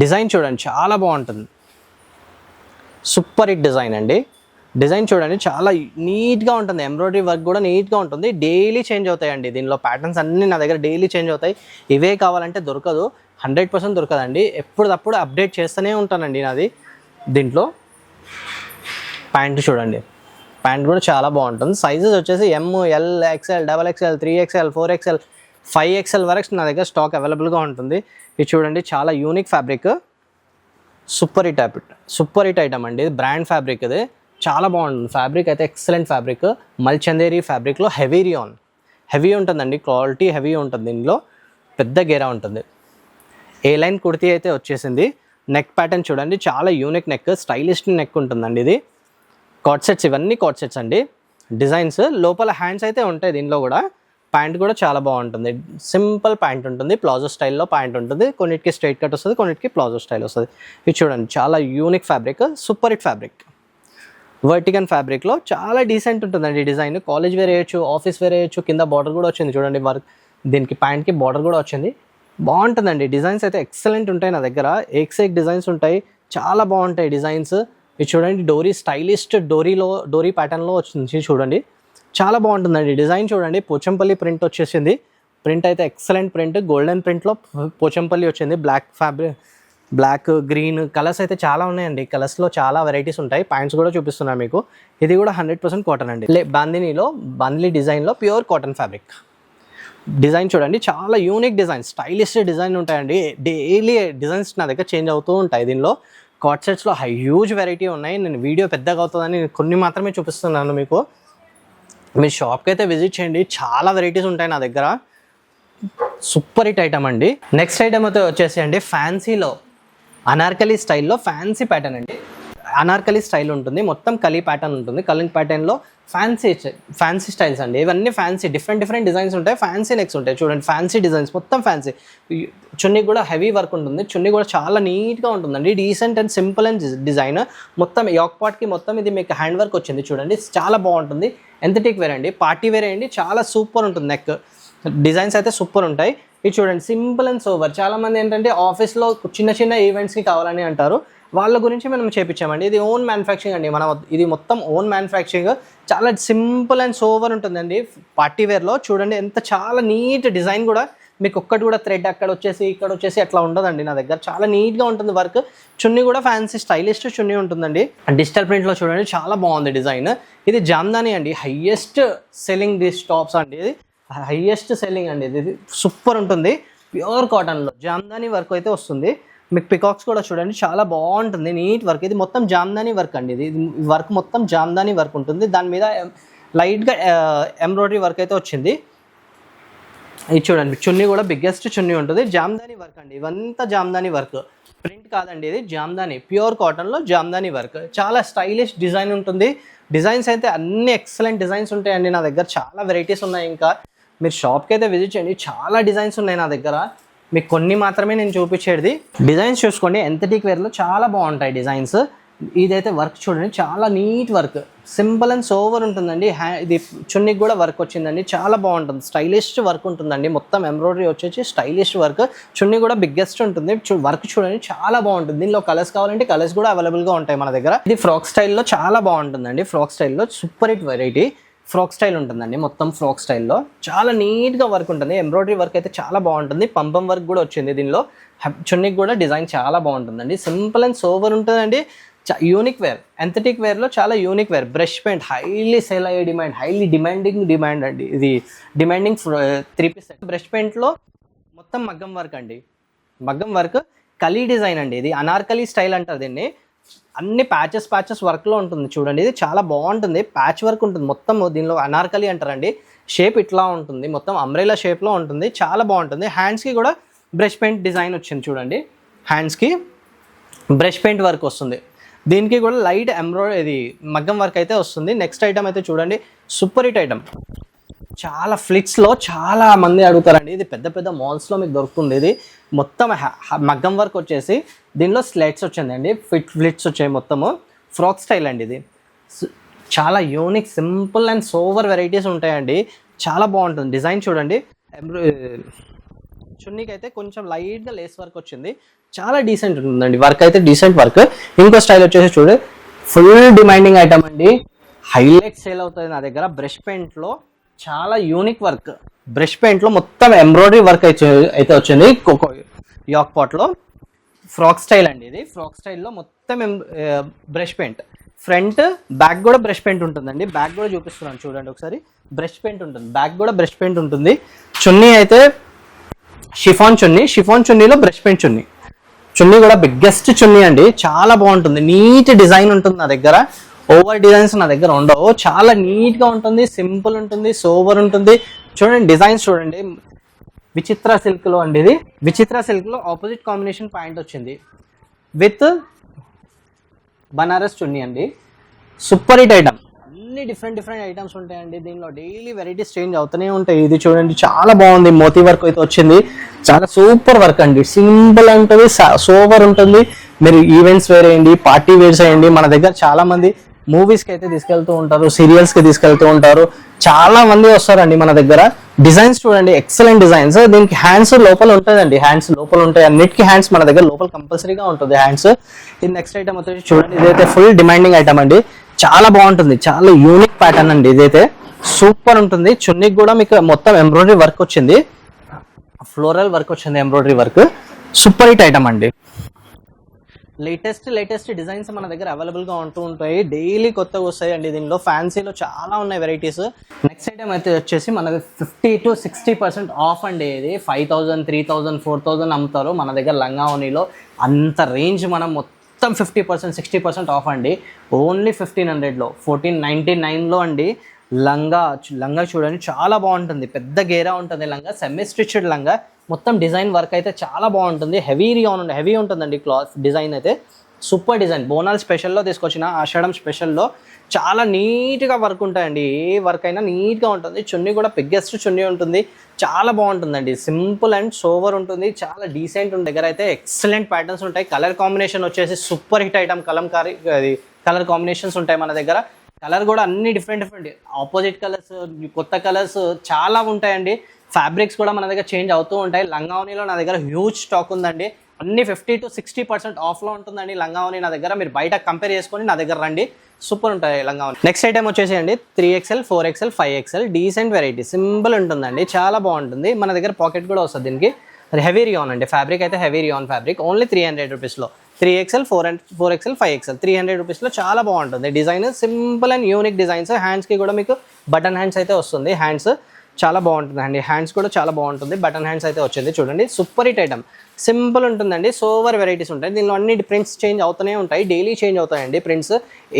డిజైన్ చూడండి, చాలా బాగుంటుంది. సూపర్ హిట్ డిజైన్ అండి. డిజైన్ చూడండి, చాలా నీట్గా ఉంటుంది. ఎంబ్రాయిడరీ వర్క్ కూడా నీట్గా ఉంటుంది. డైలీ చేంజ్ అవుతాయండి. దీనిలో ప్యాటర్న్స్ అన్నీ నా దగ్గర డైలీ చేంజ్ అవుతాయి. ఇవే కావాలంటే దొరకదు, 100% దొరకదండి. ఎప్పటికప్పుడు అప్డేట్ చేస్తూనే ఉంటానండి నాది. దీంట్లో ప్యాంట్ చూడండి, ప్యాంట్ కూడా చాలా బాగుంటుంది. సైజెస్ వచ్చేసి ML, XL, XXL, 3XL, 4XL, 5XL వరకు నా దగ్గర స్టాక్ అవైలబుల్గా ఉంటుంది. ఇది చూడండి, చాలా unique fabric, super hit item అండి. బ్రాండ్ ఫ్యాబ్రిక్ ఇది, చాలా బాగుంటుంది. ఫ్యాబ్రిక్ అయితే ఎక్సలెంట్ ఫ్యాబ్రిక్. మల్ చందేరి ఫ్యాబ్రిక్లో హెవీ రియాన్, హెవీ ఉంటుందండి. క్వాలిటీ హెవీ ఉంటుంది. దీనిలో పెద్ద గేరా ఉంటుంది. ఏ లైన్ కుర్తీ అయితే వచ్చేసింది. నెక్ ప్యాటర్న్ చూడండి, చాలా యూనిక్ నెక్, స్టైలిష్ నెక్ ఉంటుందండి. ఇది కార్డ్ సెట్స్, ఇవన్నీ కార్డ్ సెట్స్ అండి. డిజైన్స్ లోపల హ్యాండ్స్ అయితే ఉంటాయి. దీనిలో కూడా ప్యాంట్ కూడా చాలా బాగుంటుంది. సింపుల్ ప్యాంట్ ఉంటుంది, ప్లాజో స్టైల్లో ప్యాంట్ ఉంటుంది. కొన్నిటికి స్ట్రైట్ కట్ వస్తుంది, కొన్నిటికి ప్లాజో స్టైల్ వస్తుంది. ఇది చూడండి, చాలా unique fabric, super hit fabric. వర్టికన్ ఫ్యాబ్రిక్లో చాలా డీసెంట్ ఉంటుందండి డిజైన్. కాలేజ్ వేర్ వేయచ్చు, ఆఫీస్ వేర్ వేయచ్చు. కింద బార్డర్ కూడా వచ్చింది చూడండి, వర్క్. దీనికి ప్యాంట్కి బార్డర్ కూడా వచ్చింది. బాగుంటుందండి. డిజైన్స్ అయితే ఎక్సలెంట్ ఉంటాయి నా దగ్గర. ఏక్ డిజైన్స్ ఉంటాయి, చాలా బాగుంటాయి డిజైన్స్. ఇది చూడండి, డోరీ, స్టైలిష్ డోరీ ప్యాటర్న్లో వచ్చింది చూడండి, చాలా బాగుంటుందండి. డిజైన్ చూడండి, పోచంపల్లి ప్రింట్ వచ్చేసింది. ప్రింట్ అయితే ఎక్సలెంట్ ప్రింట్, గోల్డెన్ ప్రింట్లో పోచంపల్లి వచ్చింది. బ్లాక్ గ్రీన్ కలర్స్ అయితే చాలా ఉన్నాయండి. కలర్స్లో చాలా వెరైటీస్ ఉంటాయి. ప్యాంట్స్ కూడా చూపిస్తున్నాను మీకు. ఇది కూడా 100% కాటన్ అండి. బాందినీ డిజైన్లో ప్యూర్ కాటన్ ఫ్యాబ్రిక్. డిజైన్ చూడండి, చాలా యూనిక్ డిజైన్, స్టైలిష్ డిజైన్ ఉంటాయండి. డైలీ డిజైన్స్ నా దగ్గర చేంజ్ అవుతూ ఉంటాయి. దీనిలో కార్డ్ సెట్స్లో హ్యూజ్ వెరైటీ ఉన్నాయి. నేను వీడియో పెద్దగా అవుతుందని కొన్ని మాత్రమే చూపిస్తున్నాను మీకు. మీరు షాప్కి అయితే విజిట్ చేయండి, చాలా వెరైటీస్ ఉంటాయి నా దగ్గర. సూపర్ హిట్ ఐటమ్ అండి. నెక్స్ట్ ఐటమ్ అయితే వచ్చేసి అండి, ఫ్యాన్సీలో అనార్కలి స్టైల్లో ఫ్యాన్సీ ప్యాటర్న్ అండి. అనార్కలి స్టైల్ ఉంటుంది, మొత్తం కలీ ప్యాటర్న్ ఉంటుంది. కలింగ్ ప్యాటర్న్లో ఫ్యాన్సీ స్టైల్స్ అండి. ఇవన్నీ ఫ్యాన్సీ, డిఫరెంట్ డిజైన్స్ ఉంటాయి. ఫ్యాన్సీ నెక్స్ ఉంటాయి చూడండి, ఫ్యాన్సీ డిజైన్స్, మొత్తం ఫ్యాన్సీ. చున్నీ కూడా హెవీ వర్క్ ఉంటుంది. చున్నీ కూడా చాలా నీట్గా ఉంటుందండి. Decent and simple and design. మొత్తం యాక్ పార్ట్కి మొత్తం ఇది మీకు హ్యాండ్ వర్క్ వచ్చింది చూడండి, చాలా బాగుంటుంది. ఎంథటిక్ వేర్ అండి, పార్టీ వేర్ అండి, చాలా సూపర్ ఉంటుంది. నెక్ డిజైన్స్ అయితే సూపర్ ఉంటాయి. ఇది చూడండి సింపుల్ అండ్ సోబర్. చాలా మంది ఏంటంటే ఆఫీస్లో చిన్న చిన్న ఈవెంట్స్కి కావాలని అంటారు, వాళ్ళ గురించి మనం చేపించామండి. ఇది ఓన్ మ్యానుఫ్యాక్చరింగ్ అండి, ఇది మొత్తం ఓన్ మ్యానుఫ్యాక్చరింగ్. చాలా సింపుల్ అండ్ సోబర్ ఉంటుందండి. పార్టీ వేర్లో చూడండి ఎంత చాలా నీట్ డిజైన్ కూడా, మీకు ఒక్కటి కూడా థ్రెడ్ అక్కడ వచ్చేసి ఇక్కడ వచ్చేసి అట్లా ఉండదండి. నా దగ్గర చాలా నీట్గా ఉంటుంది వర్క్. చున్నీ కూడా ఫ్యాన్సీ స్టైలిష్ చున్నీ ఉంటుందండి. డిజిటల్ ప్రింట్లో చూడండి చాలా బాగుంది డిజైన్. ఇది జామ్దాని అండి, హైయెస్ట్ సెల్లింగ్ దిస్ టాప్స్ అండి. ఇది హైయెస్ట్ సెల్లింగ్ అండి. ఇది సూపర్ ఉంటుంది. ప్యూర్ కాటన్లో జామ్దాని వర్క్ అయితే వస్తుంది. మీకు పికాక్స్ కూడా చూడండి చాలా బాగుంటుంది, నీట్ వర్క్. ఇది మొత్తం జామ్దాని వర్క్ అండి. ఇది వర్క్ మొత్తం జామ్దాని వర్క్ ఉంటుంది. దాని మీద లైట్గా ఎంబ్రాయిడరీ వర్క్ అయితే వచ్చింది. ఇది చూడండి చున్నీ కూడా బిగ్గెస్ట్ చున్నీ ఉంటుంది. జామ్దాని వర్క్ అండి, ఇవంతా జామ్దాని వర్క్, ప్రింట్ కాదండి. ఇది జామ్దాని ప్యూర్ కాటన్లో జామ్దాని వర్క్. చాలా స్టైలిష్ డిజైన్ ఉంటుంది. డిజైన్స్ అయితే అన్ని ఎక్సలెంట్ డిజైన్స్ ఉంటాయండి నా దగ్గర. చాలా వెరైటీస్ ఉన్నాయి. ఇంకా మీరు షాప్కి అయితే విజిట్ చేయండి, చాలా డిజైన్స్ ఉన్నాయి నా దగ్గర. మీకు కొన్ని మాత్రమే నేను చూపించేది. డిజైన్స్ చూసుకోండి, ఎంతటిక్ వేర్లో చాలా బాగుంటాయి డిజైన్స్. ఇదైతే వర్క్ చూడండి చాలా neat work, simple and sober ఉంటుందండి. ఇది చున్నీకి కూడా వర్క్ వచ్చిందండి, చాలా బాగుంటుంది. స్టైలిష్ వర్క్ ఉంటుందండి, మొత్తం ఎంబ్రాయిడరీ వచ్చేసి స్టైలిష్ వర్క్. చున్నీ కూడా బిగ్గెస్ట్ ఉంటుంది. వర్క్ చూడండి చాలా బాగుంటుంది. దీనిలో కలర్స్ కావాలంటే కలర్స్ కూడా అవైలబుల్గా ఉంటాయి మన దగ్గర. ఇది ఫ్రాక్ స్టైల్లో చాలా బాగుంటుందండి. ఫ్రాక్ స్టైల్లో super hit variety frock style ఉంటుందండి. మొత్తం ఫ్రాక్ స్టైల్లో చాలా నీట్గా వర్క్ ఉంటుంది. ఎంబ్రాయిడరీ వర్క్ అయితే చాలా బాగుంటుంది. పంపం వర్క్ కూడా వచ్చింది దీనిలో. చున్నీకి కూడా డిజైన్ చాలా బాగుంటుందండి. సింపుల్ అండ్ సోవర్ ఉంటుందండి. యూనిక్ వేర్, ఎంథటిక్ వేర్లో చాలా unique wear. Brush paint highly sale అయ్యే డిమాండ్, హైలీ డిమాండ్ అండి. ఇది డిమాండింగ్ 3 పీస్ సెట్. బ్రష్ పెయింట్లో మొత్తం మగ్గం వర్క్ అండి. మగ్గం వర్క్ కలీ డిజైన్ అండి. ఇది అనార్కలి స్టైల్ అంటారు దీన్ని. అన్ని ప్యాచెస్ వర్క్లో ఉంటుంది చూడండి. ఇది చాలా బాగుంటుంది, ప్యాచ్ వర్క్ ఉంటుంది మొత్తం. దీనిలో అనార్కలి అంటారండి. షేప్ ఇట్లా ఉంటుంది, మొత్తం అంబ్రెలా షేప్లో ఉంటుంది, చాలా బాగుంటుంది. హ్యాండ్స్కి కూడా బ్రష్ పెయింట్ డిజైన్ వచ్చింది చూడండి. హ్యాండ్స్కి బ్రష్ పెయింట్ వర్క్ వస్తుంది. దీనికి కూడా లైట్ ఇది మగ్గం వర్క్ అయితే వస్తుంది. నెక్స్ట్ ఐటమ్ అయితే చూడండి, సూపర్ హిట్ ఐటమ్. చాలా ఫ్లిట్స్లో చాలా మంది అడుగుతారండి. ఇది పెద్ద పెద్ద మాల్స్లో మీకు దొరుకుతుంది. ఇది మొత్తం మగ్గం వర్క్ వచ్చేసి దీనిలో స్లెట్స్ వచ్చిందండి, ఫ్లిట్స్ వచ్చాయి మొత్తము. ఫ్రాక్ స్టైల్ అండి. ఇది చాలా unique simple and sour varieties ఉంటాయండి. చాలా బాగుంటుంది డిజైన్ చూడండి. చున్నీకి అయితే కొంచెం లైట్గా లేస్ వర్క్ వచ్చింది, చాలా డీసెంట్ ఉంటుందండి. వర్క్ అయితే డీసెంట్ వర్క్. ఇంకో స్టైల్ వచ్చేసి చూడండి, ఫుల్ డిమాండింగ్ ఐటమ్ అండి, హైలైట్ సేల్ అవుతుంది నా దగ్గర. బ్రష్ పెయింట్లో చాలా యూనిక్ వర్క్. బ్రష్ పెయింట్లో మొత్తం ఎంబ్రాయిడరీ వర్క్ అయితే వచ్చింది. యాక్ పాట్లో ఫ్రాక్ స్టైల్ అండి. ఇది ఫ్రాక్ స్టైల్లో మొత్తం బ్రష్ పెయింట్. ఫ్రంట్ బ్యాక్ కూడా బ్రష్ పెయింట్ ఉంటుందండి. బ్యాక్ కూడా చూపిస్తున్నాను చూడండి ఒకసారి. బ్రష్ పెయింట్ ఉంటుంది, బ్యాక్ కూడా బ్రష్ పెయింట్ ఉంటుంది. చున్నీ అయితే షిఫాన్ చున్నీలో బ్రష్ పెయింట్ చున్నీ కూడా బిగ్గెస్ట్ చున్నీ అండి. చాలా బాగుంటుంది, నీట్ డిజైన్ ఉంటుంది నా దగ్గర. ఓవర్ డిజైన్స్ నా దగ్గర ఉండవు. చాలా నీట్గా ఉంటుంది, సింపుల్ ఉంటుంది, సోవర్ ఉంటుంది. చూడండి డిజైన్స్ చూడండి. విచిత్ర సిల్క్లో అండి. ఇది విచిత్ర సిల్క్లో ఆపోజిట్ కాంబినేషన్ ప్యాంట్ వచ్చింది విత్ బనారస్ చున్నీ అండి. Super hit item. అన్ని డిఫరెంట్ ఐటమ్స్ ఉంటాయండి దీనిలో. డైలీ వెరైటీస్ చేంజ్ అవుతూనే ఉంటాయి. ఇది చూడండి చాలా బాగుంది, మోతీ వర్క్ అయితే వచ్చింది. చాలా సూపర్ వర్క్ అండి, సింపుల్ ఉంటుంది, సోవర్ ఉంటుంది. మీరు ఈవెంట్స్ వేర్ అయ్యండి, పార్టీ వేర్స్ అయ్యండి. మన దగ్గర చాలా మంది మూవీస్కి అయితే తీసుకెళ్తూ ఉంటారు, సీరియల్స్కి తీసుకెళ్తూ ఉంటారు. చాలా మంది వస్తారండి మన దగ్గర. డిజైన్స్ చూడండి, ఎక్సలెంట్ డిజైన్స్. దీనికి హ్యాండ్స్ లోపల ఉంటుందండి, హ్యాండ్స్ లోపల ఉంటాయి. అన్నిటికీ హ్యాండ్స్ మన దగ్గర లోపల కంపల్సరీగా ఉంటుంది హ్యాండ్స్. ఇది నెక్స్ట్ ఐటమ్ వచ్చేసి చూడండి, ఇదైతే ఫుల్ డిమాండింగ్ ఐటమ్ అండి. చాలా బాగుంటుంది, చాలా యూనిక్ ప్యాటర్న్ అండి. ఇదైతే సూపర్ ఉంటుంది. చున్నీకి కూడా మీకు మొత్తం ఎంబ్రాయిడరీ వర్క్ వచ్చింది, ఫ్లోరల్ వర్క్ వచ్చింది, embroidery work. Super hit item అండి. లేటెస్ట్ డిజైన్స్ మన దగ్గర అవైలబుల్గా ఉంటూ ఉంటాయి. డైలీ కొత్తగా వస్తాయి అండి. దీనిలో ఫ్యాన్సీలో చాలా ఉన్నాయి వెరైటీస్. నెక్స్ట్ ఐటమ్ అయితే వచ్చేసి మనది 50 to 60% ఆఫ్ అండి. ఇది 5000, 3000, 4000 అమ్ముతారు మన దగ్గర. లంగావోణిలో అంత రేంజ్ మనం మొత్తం 50%, 60% ఆఫ్ అండి. ఓన్లీ 1500లో, 1499లో అండి. లంగా చూడండి చాలా బాగుంటుంది, పెద్ద గేరా ఉంటుంది లంగా, సెమీ స్టిచ్డ్ లంగా. మొత్తం డిజైన్ వర్క్ అయితే చాలా బాగుంటుంది. హెవీ ఉంటుందండి క్లాత్. డిజైన్ అయితే సూపర్ డిజైన్. బోనాల్ స్పెషల్లో తీసుకొచ్చిన, ఆషాఢం స్పెషల్లో చాలా నీట్గా వర్క్ ఉంటాయండి. ఏ వర్క్ అయినా నీట్గా ఉంటుంది. చున్నీ కూడా బిగ్గెస్ట్ చున్నీ ఉంటుంది, చాలా బాగుంటుందండి. సింపుల్ అండ్ సోవర్ ఉంటుంది, చాలా డీసెంట్ ఉంటుంది. దగ్గర అయితే ఎక్సలెంట్ ప్యాటర్న్స్ ఉంటాయి. కలర్ కాంబినేషన్ వచ్చేసి super hit item. Colour combinations ఉంటాయి మన దగ్గర. కలర్ కూడా అన్ని డిఫరెంట్ ఆపోజిట్ కలర్స్, కొత్త కలర్స్ చాలా ఉంటాయండి. ఫ్యాబ్రిక్స్ కూడా మన దగ్గర చేంజ్ అవుతూ ఉంటాయి. లంగావనిలో నా దగ్గర హ్యూజ్ స్టాక్ ఉందండి. అన్ని 50 to 60% ఆఫ్లో ఉంటుందండి లంగావని నా దగ్గర. మీరు బయట కంపేర్ చేసుకొని నా దగ్గర రండి, సూపర్ ఉంటాయి లంగావని. నెక్స్ట్ ఐటమ్ వచ్చేసి అండి 3XL, 4XL, 5XL decent variety, simple ఉంటుందండి, చాలా బాగుంటుంది. మన దగ్గర పాకెట్ కూడా వస్తుంది దీనికి. హెవీ రియాన్ అండి, ఫ్యాబ్రిక్ అయితే హెవీ రియాన్ ఫ్యాబ్రిక్. ఓన్లీ 300 రూపీస్లో 3XL, 4XL, 5XL 300 రూపీస్లో చాలా బాగుంటుంది. Design simple and unique designs. హ్యాండ్స్కి కూడా మీకు బటన్ హ్యాండ్స్ అయితే వస్తుంది. హ్యాండ్స్ చాలా బాగుంటుంది అండి, హ్యాండ్స్ కూడా చాలా బాగుంటుంది. బటన్ హ్యాండ్స్ అయితే వచ్చింది చూడండి, సూపర్ హిట్ ఐటమ్, సింపుల్ ఉంటుందండి. సోవర్ వెరైటీస్ ఉంటాయి దీనిలో. అన్ని ప్రింట్స్ చేంజ్ అవుతూనే ఉంటాయి, డైలీ చేంజ్ అవుతాయండి ప్రింట్స్.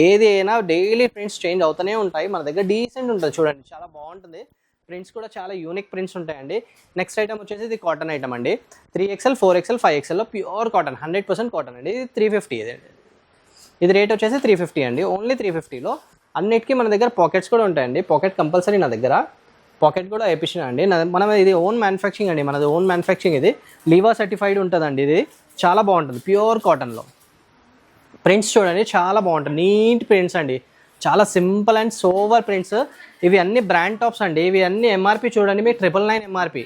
ఏది అయినా డైలీ ప్రింట్స్ చేంజ్ అవుతూనే ఉంటాయి. మన దగ్గర డీసెంట్ ఉంటుంది చూడండి, చాలా బాగుంటుంది. ప్రింట్స్ కూడా చాలా యూనిక్ ప్రింట్స్ ఉంటాయండి. నెక్స్ట్ ఐటమ్ వచ్చేసి ఇది కాటన్ ఐటమ్ అండి. 3XL, 4XL, 5XLలో pure cotton, 100% cotton అండి. ఇది 350. ఇది రేట్ వచ్చేసి 350 అండి, ఓన్లీ 350లో. అన్నిటికీ మన దగ్గర పాకెట్స్ కూడా ఉంటాయండి. పాకెట్ కంపల్సరీ నా దగ్గర, పాకెట్ కూడా వేయించిన అండి. మనం ఇది ఓన్ మ్యానుఫ్యాక్చరింగ్ అండి, మనది ఓన్ మ్యానుఫ్యాక్చరింగ్. ఇది లీవా సర్టిఫైడ్ ఉంటుందండి. ఇది చాలా బాగుంటుంది ప్యూర్ కాటన్లో. ప్రింట్స్ చూడండి చాలా బాగుంటుంది, నీట్ ప్రింట్స్ అండి, చాలా సింపుల్ అండ్ సోవర్ ప్రింట్స్. ఇవి అన్ని బ్రాండ్ టాప్స్ అండి. ఇవి అన్ని ఎంఆర్పి చూడండి మీకు 999 ఎంఆర్పి,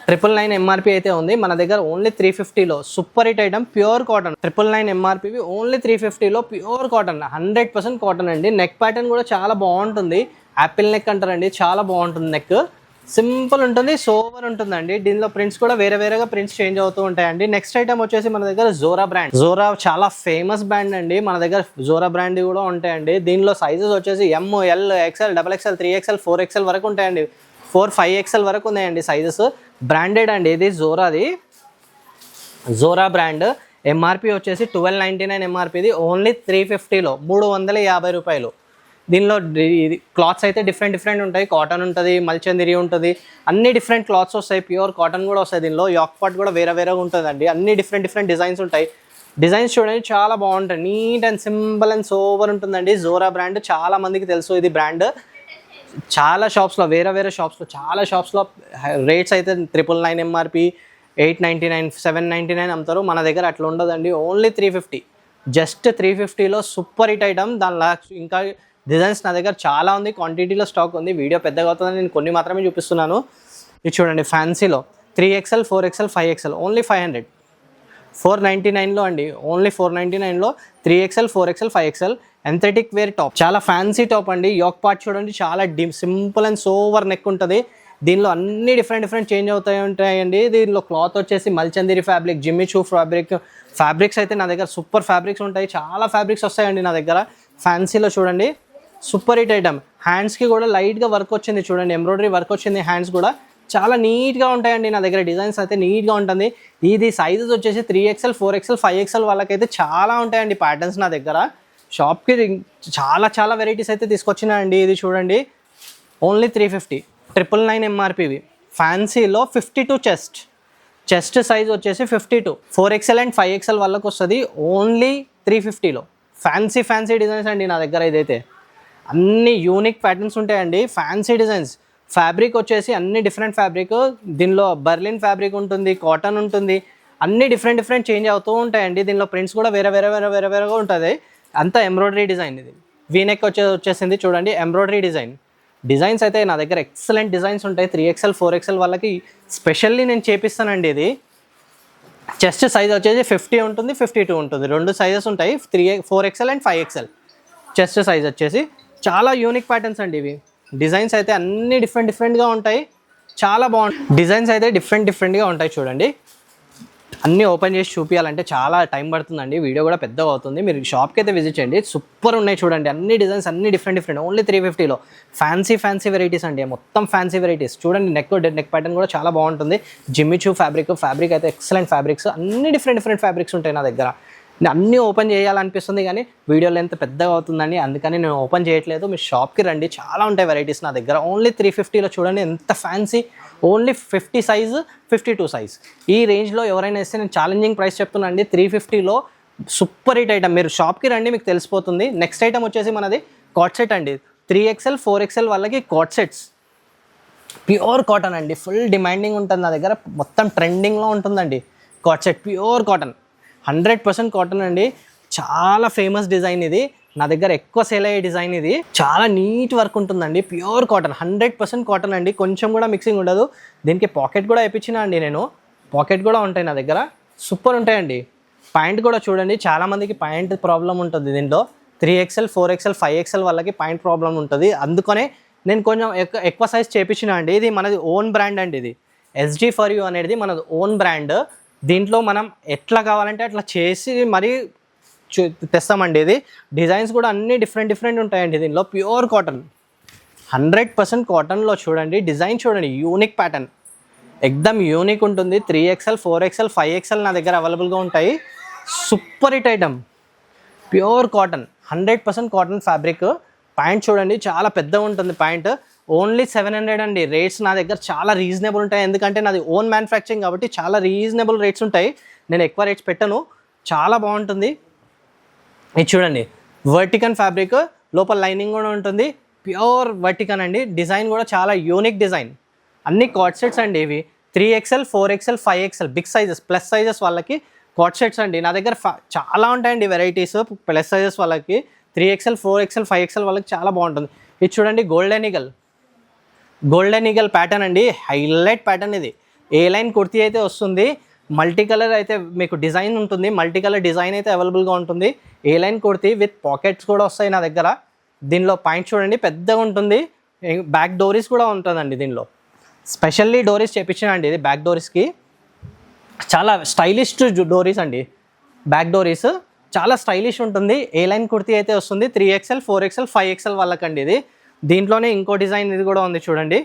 999 ఎంఆర్పి అయితే ఉంది. మన దగ్గర ఓన్లీ 350లో super hit item, pure cotton. 999 ఎంఆర్పివి ఓన్లీ 350లో ప్యూర్ కాటన్, 100% కాటన్ అండి. నెక్ ప్యాటర్న్ కూడా చాలా బాగుంటుంది, యాపిల్ నెక్ అంటారండి, చాలా బాగుంటుంది. నెక్ సింపుల్ ఉంటుంది, సోవర్ ఉంటుందండి. దీనిలో ప్రింట్స్ కూడా వేరే వేరేగా ప్రింట్స్ చేంజ్ అవుతూ ఉంటాయండి. నెక్స్ట్ ఐటమ్ వచ్చేసి మన దగ్గర జోరా బ్రాండ్. జోరా చాలా ఫేమస్ బ్రాండ్ అండి, మన దగ్గర జోరా బ్రాండ్ కూడా ఉంటాయండి. దీనిలో సైజెస్ వచ్చేసి M, L, XL, XXL, 3XL, 4XL వరకు ఉంటాయండి. 4, 5XL వరకు ఉన్నాయండి సైజెస్. బ్రాండెడ్ అండి, ఇది జోరాది, జోరా బ్రాండ్. ఎంఆర్పి వచ్చేసి 1299 ఎంఆర్పిది, ఓన్లీ 350లో 350 రూపాయలు. దీనిలో క్లాత్స్ అయితే డిఫరెంట్ ఉంటాయి. కాటన్ ఉంటుంది, మల్చందిరి ఉంటుంది, అన్ని డిఫరెంట్ క్లాత్స్ వస్తాయి. ప్యూర్ కాటన్ కూడా వస్తాయి. దీనిలో యాక్ పాట్ కూడా వేరే వేరేగా ఉంటుందండి. అన్ని డిఫరెంట్ డిజైన్స్ ఉంటాయి. డిజైన్స్ చూడండి చాలా బాగుంటాయి, neat and simple and sober ఉంటుందండి. జోరా బ్రాండ్ చాలా మందికి తెలుసు ఇది బ్రాండ్. చాలా షాప్స్లో, వేరే షాప్స్లో, చాలా షాప్స్లో రేట్స్ అయితే 999 ఎంఆర్పి, 899, 799 అమ్ముతారు. మన దగ్గర అట్లా ఉండదండి, ఓన్లీ 350, జస్ట్ 350లో సూపర్ హిట్ ఐటమ్. దానిలో ఇంకా డిజైన్స్ నా దగ్గర చాలా ఉంది, క్వాంటిటీలో స్టాక్ ఉంది. వీడియో పెద్దగా అవుతుందని నేను కొన్ని మాత్రమే చూపిస్తున్నాను. ఇది చూడండి ఫ్యాన్సీలో 3XL, 4XL, 5XL ఓన్లీ 500, 499లో అండి, ఓన్లీ 499లో 3XL, 4XL, 5XL ఎంథెటిక్ వేర్ టాప్. చాలా ఫ్యాన్సీ టాప్ అండి. యోక్ పార్ట్ చూడండి చాలా సింపుల్ అండ్ సోవర్ నెక్ ఉంటుంది. దీనిలో అన్ని డిఫరెంట్ చేంజ్ ఉంటాయండి. దీనిలో క్లాత్ వచ్చేసి మల్చందిరి ఫ్యాబ్రిక్, జిమ్మి చూ ఫ్యాబ్రిక్. ఫ్యాబ్రిక్స్ అయితే నా దగ్గర సూపర్ ఫ్యాబ్రిక్స్ ఉంటాయి, చాలా ఫ్యాబ్రిక్స్ వస్తాయండి నా దగ్గర. ఫ్యాన్సీలో చూడండి సూపర్ హిట్ ఐటమ్. హ్యాండ్స్కి కూడా లైట్గా వర్క్ వచ్చింది చూడండి, ఎంబ్రాయిడరీ వర్క్ వచ్చింది. హ్యాండ్స్ కూడా చాలా నీట్గా ఉంటాయండి నా దగ్గర. డిజైన్స్ అయితే నీట్గా ఉంటుంది. ఇది సైజెస్ వచ్చేసి 3XL, 4XL, 5XL వాళ్ళకైతే చాలా ఉంటాయండి ప్యాటర్న్స్ నా దగ్గర. షాప్కి చాలా వెరైటీస్ అయితే తీసుకొచ్చినాయండి. ఇది చూడండి ఓన్లీ 350, 999 ఎంఆర్పివి. ఫ్యాన్సీలో 52 చెస్ట్ సైజ్ వచ్చేసి 52, 4XL అండ్ 5XL వాళ్ళకి వస్తుంది, ఓన్లీ 350లో. ఫ్యాన్సీ డిజైన్స్ అండి నా దగ్గర. ఇదైతే అన్ని యూనిక్ ప్యాటర్న్స్ ఉంటాయండి, ఫ్యాన్సీ డిజైన్స్. ఫ్యాబ్రిక్ వచ్చేసి అన్ని డిఫరెంట్ ఫ్యాబ్రిక్. దీనిలో బర్లిన్ ఫ్యాబ్రిక్ ఉంటుంది, కాటన్ ఉంటుంది, అన్ని డిఫరెంట్ చేంజ్ అవుతూ ఉంటాయండి. దీనిలో ప్రింట్స్ కూడా వేరేగా ఉంటుంది. అంతా ఎంబ్రాయిడరీ డిజైన్. ఇది వీనెక్ వచ్చేసింది చూడండి, ఎంబ్రాయిడరీ డిజైన్స్ అయితే నా దగ్గర ఎక్సలెంట్ డిజైన్స్ ఉంటాయి. 3XL, 4XL వాళ్ళకి స్పెషల్లీ నేను చేపిస్తానండి. ఇది చెస్ట్ సైజ్ వచ్చేసి 50 ఉంటుంది, 52 ఉంటుంది, 2 సైజెస్ ఉంటాయి. 4XL and 5XL chest size వచ్చేసి. చాలా యూనిక్ ప్యాటర్న్స్ అండి ఇవి. డిజైన్స్ అయితే అన్ని డిఫరెంట్గా ఉంటాయి, చాలా బాగుంటాయి. డిజైన్స్ అయితే డిఫరెంట్గా ఉంటాయి చూడండి. అన్నీ ఓపెన్ చేసి చూపించాలంటే చాలా టైం పడుతుందండి, వీడియో కూడా పెద్దగా అవుతుంది. మీరు షాప్కి అయితే విజిట్ చేయండి, సూపర్ ఉన్నాయి చూడండి. అన్ని డిజైన్స్ అన్ని డిఫరెంట్ ఓన్లీ 350లో. ఫ్యాన్సీ వెరైటీస్ అండి, మొత్తం ఫ్యాన్సీ వెరైటీస్. చూడండి నెక్ ప్యాటర్న్ కూడా చాలా బాగుంటుంది. జిమ్మిచూ ఫ్యాబ్రిక్ అయితే ఎక్సలెంట్ ఫ్యాబ్రిక్స్. అన్ని డిఫరెంట్ ఫ్యాబ్రిక్స్ ఉంటాయి నా దగ్గర. అన్నీ ఓపెన్ చేయాలనిపిస్తుంది కానీ వీడియో లెంత్ పెద్దగా అవుతుందండి, అందుకని నేను ఓపెన్ చేయట్లేదు. మీరు షాప్కి రండి, చాలా ఉంటాయి వెరైటీస్ నా దగ్గర. ఓన్లీ 350లో చూడండి ఎంత ఫ్యాన్సీ. Only 50 size, 52 size. ఈ రేంజ్లో ఎవరైనా ఇస్తే నేను ఛాలెంజింగ్ ప్రైస్ చెప్తున్నానండి. 350లో సూపర్ హిట్ ఐటమ్. మీరు షాప్కి రండి, మీకు తెలిసిపోతుంది. నెక్స్ట్ ఐటమ్ వచ్చేసి మనది కాట్ సెట్ అండి. 3XL, 4XL వాళ్ళకి కాట్ సెట్స్, ప్యూర్ కాటన్ అండి. ఫుల్ డిమాండింగ్ ఉంటుంది నా దగ్గర, మొత్తం ట్రెండింగ్లో ఉంటుందండి cord set. Pure cotton, 100% cotton అండి. చాలా ఫేమస్ డిజైన్ ఇది. నా దగ్గర ఎక్కువ సేల్ అయ్యే డిజైన్ ఇది. చాలా నీట్ వర్క్ ఉంటుందండి, ప్యూర్ కాటన్, 100% కాటన్ అండి, కొంచెం కూడా మిక్సింగ్ ఉండదు. దీనికి పాకెట్ కూడా వేయించిన అండి నేను, పాకెట్ కూడా ఉంటాయి నా దగ్గర, సూపర్ ఉంటాయండి. ప్యాంట్ కూడా చూడండి, చాలామందికి ప్యాంట్ ప్రాబ్లం ఉంటుంది దీంట్లో. 3XL 4XL 5XL వాళ్ళకి ప్యాంట్ ప్రాబ్లం ఉంటుంది, అందుకనే నేను కొంచెం ఎక్కువ సైజ్ చేయించిన అండి. ఇది మనది ఓన్ బ్రాండ్ అండి, ఇది SG For You అనేది మనది ఓన్ బ్రాండ్. దీంట్లో మనం ఎట్లా కావాలంటే అట్లా చేసి మరీ తెస్తామండి. ఇది డిజైన్స్ కూడా అన్నీ డిఫరెంట్ ఉంటాయండి. దీనిలో ప్యూర్ కాటన్, 100% కాటన్లో చూడండి, డిజైన్ చూడండి, యూనిక్ ప్యాటర్న్, ఎక్దమ్ యూనిక్ ఉంటుంది. 3XL 4XL 5XL నా దగ్గర అవైలబుల్గా ఉంటాయి. Super hit item, pure cotton, 100% cotton fabric. Pant చూడండి చాలా పెద్దగా ఉంటుంది ప్యాంట్, ఓన్లీ 700 అండి. రేట్స్ నా దగ్గర చాలా రీజనబుల్ ఉంటాయి, ఎందుకంటే నాది ఓన్ మ్యానుఫ్యాక్చరింగ్ కాబట్టి చాలా రీజనబుల్ రేట్స్ ఉంటాయి. నేను ఎక్కువ రేట్స్ పెట్టను, చాలా బాగుంటుంది. ఇది చూడండి, వర్టికన్ ఫ్యాబ్రిక్, లోపల లైనింగ్ కూడా ఉంటుంది, ప్యూర్ వర్టికన్ అండి. డిజైన్ కూడా చాలా యూనిక్ డిజైన్, అన్ని కార్డ్ సెట్స్ అండి. ఇవి 3XL 4XL 5XL big sizes, plus sizes వాళ్ళకి కార్డ్ సెట్స్ అండి. నా దగ్గర చాలా ఉంటాయండి వెరైటీస్ ప్లస్ సైజెస్ వాళ్ళకి. 3XL 4XL 5XL వాళ్ళకి చాలా బాగుంటుంది. ఇది చూడండి, గోల్డెన్ ఈగల్ ప్యాటర్న్ అండి, హైలైట్ ప్యాటర్న్ ఇది. ఏ లైన్ కుర్తీ అయితే వస్తుంది, మల్టీ కలర్ అయితే మీకు డిజైన్ ఉంటుంది, మల్టీ కలర్ డిజైన్ అయితే అవైలబుల్గా ఉంటుంది. ఏ లైన్ కుర్తీ విత్ పాకెట్స్ కూడా వస్తాయి నా దగ్గర. దీనిలో పాయింట్ చూడండి పెద్దగా ఉంటుంది, బ్యాక్ డోరీస్ కూడా ఉంటుందండి. దీనిలో స్పెషల్లీ డోరీస్ చేపించిన అండి, ఇది బ్యాక్ డోరీస్కి చాలా స్టైలిష్ డోరీస్ అండి. బ్యాక్ డోరీస్ చాలా స్టైలిష్ ఉంటుంది. ఏ లైన్ కుర్తీ అయితే వస్తుంది, 3XL 4XL 5XL వాళ్ళకండి ఇది. దీంట్లోనే ఇంకో డిజైన్ ఇది కూడా ఉంది చూడండి,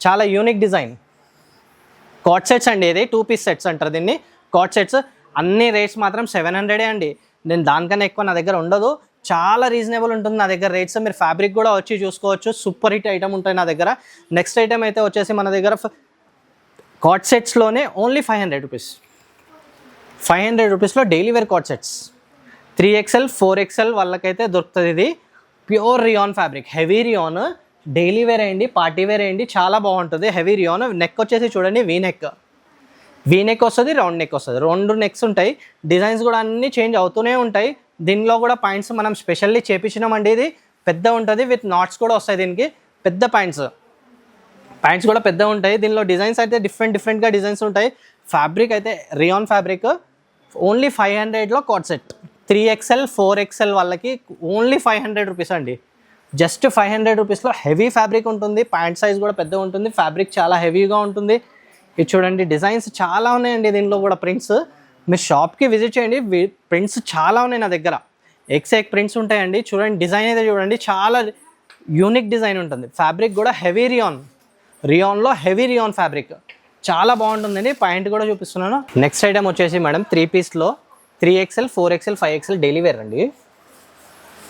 చాలా యూనిక్ డిజైన్. కార్డ్ సెట్స్ అండి, ఇది 2 పీస్ సెట్స్ అంటారు దీన్ని, కార్డ్ సెట్స్. అన్ని రేట్స్ మాత్రం 700 అండి. నేను దానికన్నా ఎక్కువ నా దగ్గర ఉండదు, చాలా రీజనబుల్ ఉంటుంది నా దగ్గర రేట్స్. మీరు ఫ్యాబ్రిక్ కూడా వచ్చి చూసుకోవచ్చు, సూపర్ హిట్ ఐటమ్ ఉంటాయి నా దగ్గర. నెక్స్ట్ ఐటమ్ అయితే వచ్చేసి మన దగ్గర కార్డ్ సెట్స్లోనే ఓన్లీ 500 రూపీస్, 500 రూపీస్లో daily wear card sets. 3XL 4XL వాళ్ళకైతే దొరుకుతుంది. ఇది pure rayon fabric, heavy rayon, daily wear అయ్యండి, పార్టీ వేర్ అయ్యండి, చాలా బాగుంటుంది. Heavy rayon. నెక్ వచ్చేసి చూడండి, వీ నెక్ వస్తుంది, రౌండ్ నెక్ వస్తుంది, 2 నెక్స్ ఉంటాయి. డిజైన్స్ కూడా అన్నీ చేంజ్ అవుతూనే ఉంటాయి. దీనిలో కూడా పాయింట్స్ మనం స్పెషల్లీ చేపించినామండి. ఇది పెద్ద ఉంటుంది, విత్ నాట్స్ కూడా వస్తాయి దీనికి, పెద్ద పాయింట్స్ కూడా పెద్ద ఉంటాయి. దీనిలో డిజైన్స్ అయితే డిఫరెంట్గా డిజైన్స్ ఉంటాయి. ఫ్యాబ్రిక్ అయితే రియాన్ ఫ్యాబ్రిక్, ఓన్లీ 500లో కార్డ్ సెట్. 3XL 4XL వాళ్ళకి ఓన్లీ 500 రూపీస్ అండి, జస్ట్ 500 రూపీస్లో హెవీ ఫ్యాబ్రిక్ ఉంటుంది. ప్యాంట్ సైజ్ కూడా పెద్దగా ఉంటుంది, ఫ్యాబ్రిక్ చాలా హెవీగా ఉంటుంది. ఇది చూడండి, డిజైన్స్ చాలా ఉన్నాయండి దీనిలో కూడా. ప్రింట్స్ మీరు షాప్కి విజిట్ చేయండి, ప్రింట్స్ చాలా ఉన్నాయి నా దగ్గర, ఎక్స్ ప్రింట్స్ ఉంటాయండి. చూడండి డిజైన్ అయితే చూడండి, చాలా యూనిక్ డిజైన్ ఉంటుంది. ఫ్యాబ్రిక్ కూడా హెవీ రియాన్లో హెవీ రియాన్ ఫ్యాబ్రిక్, చాలా బాగుంటుందండి. పాయింట్ కూడా చూపిస్తున్నాను. నెక్స్ట్ ఐటమ్ వచ్చేసి మేడం 3 పీస్లో 3XL 4XL 5XL daily wear అండి.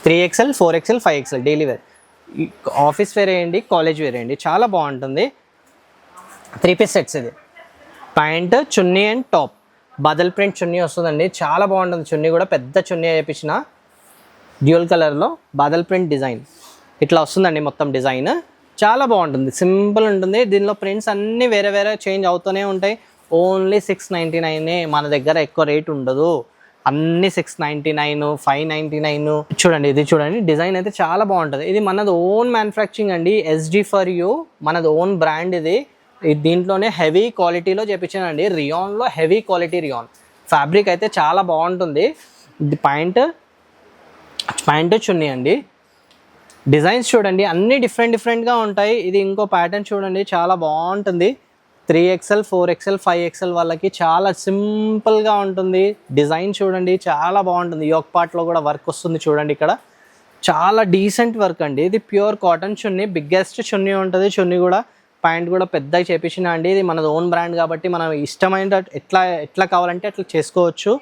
3XL 4XL 5XL daily wear, office wear వేయండి, కాలేజ్ వేర్ వేయండి, చాలా బాగుంటుంది. 3 పీస్ సెట్స్. ఇది ప్యాంట్, చున్నీ అండ్ టాప్, బదల్ ప్రింట్ చున్నీ వస్తుందండి, చాలా బాగుంటుంది. చున్నీ కూడా పెద్ద చున్నీ వేయించిన, డ్యూయల్ కలర్లో బదల్ ప్రింట్ డిజైన్ ఇట్లా వస్తుందండి. మొత్తం డిజైన్ చాలా బాగుంటుంది, సింపుల్ ఉంటుంది. దీనిలో ప్రింట్స్ అన్నీ వేరే చేంజ్ అవుతూనే ఉంటాయి. ఓన్లీ 699 మన దగ్గర, ఎక్కువ రేట్ ఉండదు. అన్ని 699, 599. చూడండి, ఇది చూడండి, డిజైన్ అయితే చాలా బాగుంటుంది. ఇది మనది ఓన్ మ్యానుఫ్యాక్చరింగ్ అండి, SG For You మనది ఓన్ బ్రాండ్. ఇది దీంట్లోనే హెవీ క్వాలిటీలో చేపించానండి, రియాన్లో హెవీ క్వాలిటీ రియాన్ ఫ్యాబ్రిక్ అయితే చాలా బాగుంటుంది. ఇది ప్యాంట్ చున్నీ అండి. డిజైన్స్ చూడండి అన్నీ డిఫరెంట్గా ఉంటాయి. ఇది ఇంకో ప్యాటర్న్ చూడండి, చాలా బాగుంటుంది. 3XL 4XL 5XL వాళ్ళకి చాలా సింపుల్గా ఉంటుంది. డిజైన్ చూడండి, చాలా బాగుంటుంది. యోక్ పార్ట్లో కూడా వర్క్ వస్తుంది చూడండి, ఇక్కడ చాలా డీసెంట్ వర్క్ అండి. ఇది ప్యూర్ కాటన్ చున్నీ, బిగ్గెస్ట్ చున్నీ ఉంటుంది. చున్నీ కూడా ప్యాంట్ కూడా పెద్దగా చేపించిన అండి. ఇది మనది ఓన్ బ్రాండ్ కాబట్టి మనం ఇష్టమైన ఎట్లా కావాలంటే అట్లా చేసుకోవచ్చు.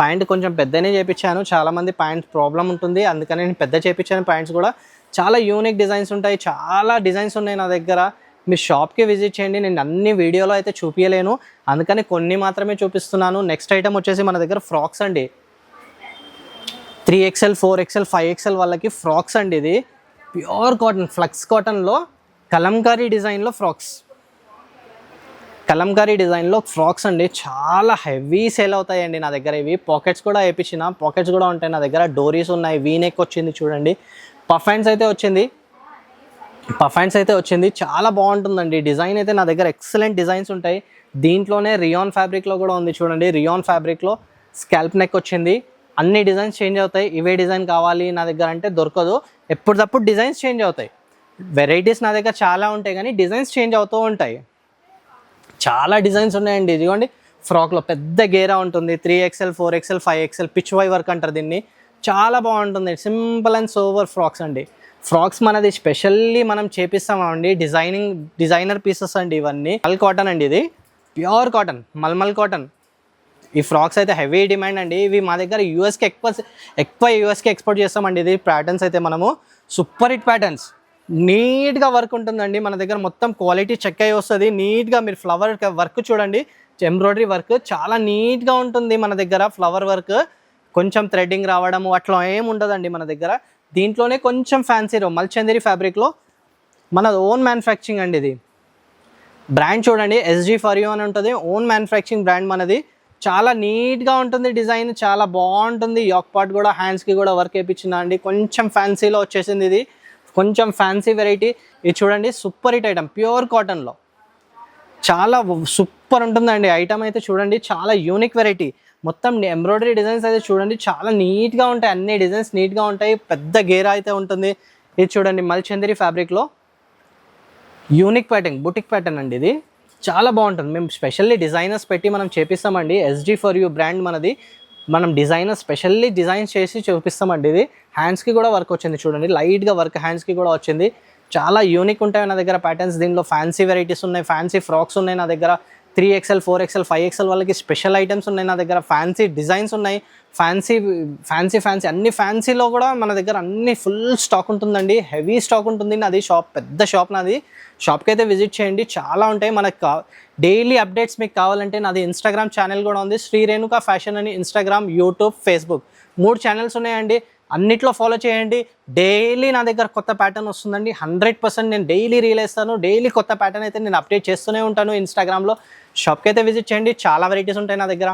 ప్యాంట్ కొంచెం పెద్దనే చేపించాను, చాలామంది ప్యాంట్ ప్రాబ్లం ఉంటుంది, అందుకని నేను పెద్ద చేపించాను. ప్యాంట్స్ కూడా చాలా యూనిక్ డిజైన్స్ ఉంటాయి, చాలా డిజైన్స్ ఉన్నాయి నా దగ్గర. మీరు షాప్కి విజిట్ చేయండి. నేను అన్ని వీడియోలో అయితే చూపించలేను, అందుకని కొన్ని మాత్రమే చూపిస్తున్నాను. నెక్స్ట్ ఐటమ్ వచ్చేసి మన దగ్గర ఫ్రాక్స్ అండి. 3XL 4XL 5XL వాళ్ళకి ఫ్రాక్స్ అండి. ఇది ప్యూర్ కాటన్, ఫ్లక్స్ కాటన్లో కలంకారీ డిజైన్లో ఫ్రాక్స్. కలంకారీ డిజైన్లో ఫ్రాక్స్ అండి, చాలా హెవీ సేల్ అవుతాయండి నా దగ్గర. ఇవి పాకెట్స్ కూడా వేయించిన, పాకెట్స్ కూడా ఉంటాయి నా దగ్గర. డోరీస్ ఉన్నాయి, వీనెక్ వచ్చింది చూడండి, పఫ్ హ్యాండ్స్ అయితే వచ్చింది, చాలా బాగుంటుందండి. డిజైన్ అయితే నా దగ్గర ఎక్సలెంట్ డిజైన్స్ ఉంటాయి. దీంట్లోనే రియాన్ ఫ్యాబ్రిక్లో కూడా ఉంది చూడండి, రియాన్ ఫ్యాబ్రిక్లో స్కాల్ప్ నెక్ వచ్చింది. అన్ని డిజైన్స్ చేంజ్ అవుతాయి. ఇవే డిజైన్ కావాలి నా దగ్గర అంటే దొరకదు, ఎప్పటికప్పుడు డిజైన్స్ చేంజ్ అవుతాయి. వెరైటీస్ నా దగ్గర చాలా ఉంటాయి కానీ డిజైన్స్ చేంజ్ అవుతూ ఉంటాయి. చాలా డిజైన్స్ ఉన్నాయండి. ఇదిగోండి, ఫ్రాక్లో పెద్ద గేరా ఉంటుంది, 3XL 4XL 5XL pitch why work అంటారు దీన్ని. చాలా బాగుంటుంది, సింపుల్ అండ్ సోవర్ ఫ్రాక్స్ అండి. ఫ్రాక్స్ మనది స్పెషల్లీ మనం చేపిస్తామండి, డిజైనర్ పీసెస్ అండి ఇవన్నీ. మల్ కాటన్ అండి, ఇది ప్యూర్ కాటన్, మల్మల్ కాటన్. ఈ ఫ్రాక్స్ అయితే హెవీ డిమాండ్ అండి. ఇవి మా దగ్గర యూఎస్కి ఎక్కువ యూఎస్కి ఎక్స్పోర్ట్ చేస్తామండి. ఇది ప్యాటర్న్స్ అయితే మనము సూపర్ హిట్ ప్యాటర్న్స్, నీట్గా వర్క్ ఉంటుందండి మన దగ్గర. మొత్తం క్వాలిటీ చెక్ అయ్యి వస్తుంది నీట్గా. మీరు ఫ్లవర్ వర్క్ చూడండి, ఎంబ్రాయిడరీ వర్క్ చాలా నీట్గా ఉంటుంది మన దగ్గర. ఫ్లవర్ వర్క్ కొంచెం థ్రెడ్డింగ్ రావడము అట్లా ఏం ఉండదండి మన దగ్గర. దీంట్లోనే కొంచెం ఫ్యాన్సీ మల్చందేరి ఫ్యాబ్రిక్లో మన ఓన్ మ్యానుఫ్యాక్చరింగ్ అండి. ఇది బ్రాండ్ చూడండి, SG For You అని ఉంటుంది, ఓన్ మ్యానుఫ్యాక్చరింగ్ బ్రాండ్ మనది. చాలా నీట్గా ఉంటుంది డిజైన్, చాలా బాగుంటుంది. యాక్ పార్ట్ కూడా హ్యాండ్స్కి కూడా వర్క్ వేయించిన అండి. కొంచెం ఫ్యాన్సీలో వచ్చేసింది ఇది, కొంచెం ఫ్యాన్సీ వెరైటీ. ఇది చూడండి, సూపర్ హిట్ ఐటమ్, ప్యూర్ కాటన్లో చాలా సూపర్ ఉంటుందండి ఐటమ్ అయితే. చూడండి, చాలా యూనిక్ వెరైటీ. మొత్తం ఎంబ్రాయిడరీ డిజైన్స్ అయితే చూడండి, చాలా నీట్గా ఉంటాయి. అన్ని డిజైన్స్ నీట్గా ఉంటాయి. పెద్ద గేరా అయితే ఉంటుంది. ఇది చూడండి, మల్చందేరి ఫ్యాబ్రిక్లో యూనిక్ ప్యాటర్న్, బుటిక్ ప్యాటర్న్ అండి. ఇది చాలా బాగుంటుంది. మేము స్పెషల్లీ డిజైనర్స్ పెట్టి మనం చేపిస్తామండి. SG For You బ్రాండ్ మనది. మనం డిజైనర్ స్పెషల్లీ డిజైన్స్ చేసి చూపిస్తామండి. ఇది హ్యాండ్స్కి కూడా వర్క్ వచ్చింది చూడండి, లైట్గా వర్క్ హ్యాండ్స్కి కూడా వచ్చింది. చాలా యూనిక్ ఉంటాయి నా దగ్గర ప్యాటర్న్స్. దీనిలో ఫ్యాన్సీ వెరైటీస్ ఉన్నాయి, ఫ్యాన్సీ ఫ్రాక్స్ ఉన్నాయి నా దగ్గర. 3XL 4XL 5XL వాళ్ళకి స్పెషల్ ఐటమ్స్ ఉన్నాయి నా దగ్గర. ఫ్యాన్సీ డిజైన్స్ ఉన్నాయి, ఫ్యాన్సీ అన్ని ఫ్యాన్సీలో కూడా మన దగ్గర అన్ని ఫుల్ స్టాక్ ఉంటుందండి. హెవీ స్టాక్ ఉంటుంది. నాది షాప్, పెద్ద షాప్ నాది. షాప్కి అయితే విజిట్ చేయండి, చాలా ఉంటాయి మనకు. డైలీ అప్డేట్స్ మీకు కావాలంటే నాది ఇన్స్టాగ్రామ్ ఛానల్ కూడా ఉంది, శ్రీ రేణుకా ఫ్యాషన్ అని. ఇన్స్టాగ్రామ్, యూట్యూబ్, ఫేస్బుక్ 3 ఛానల్స్ ఉన్నాయండి. అన్నిట్లో ఫాలో చేయండి. డైలీ నా దగ్గర కొత్త ప్యాటర్న్ వస్తుందండి. 100% నేను డైలీ రీల్ వేస్తాను. డైలీ కొత్త ప్యాటర్న్ అయితే నేను అప్డేట్ చేస్తూనే ఉంటాను ఇన్స్టాగ్రామ్లో. షాప్కి అయితే విజిట్ చేయండి, చాలా వెరైటీస్ ఉంటాయి నా దగ్గర.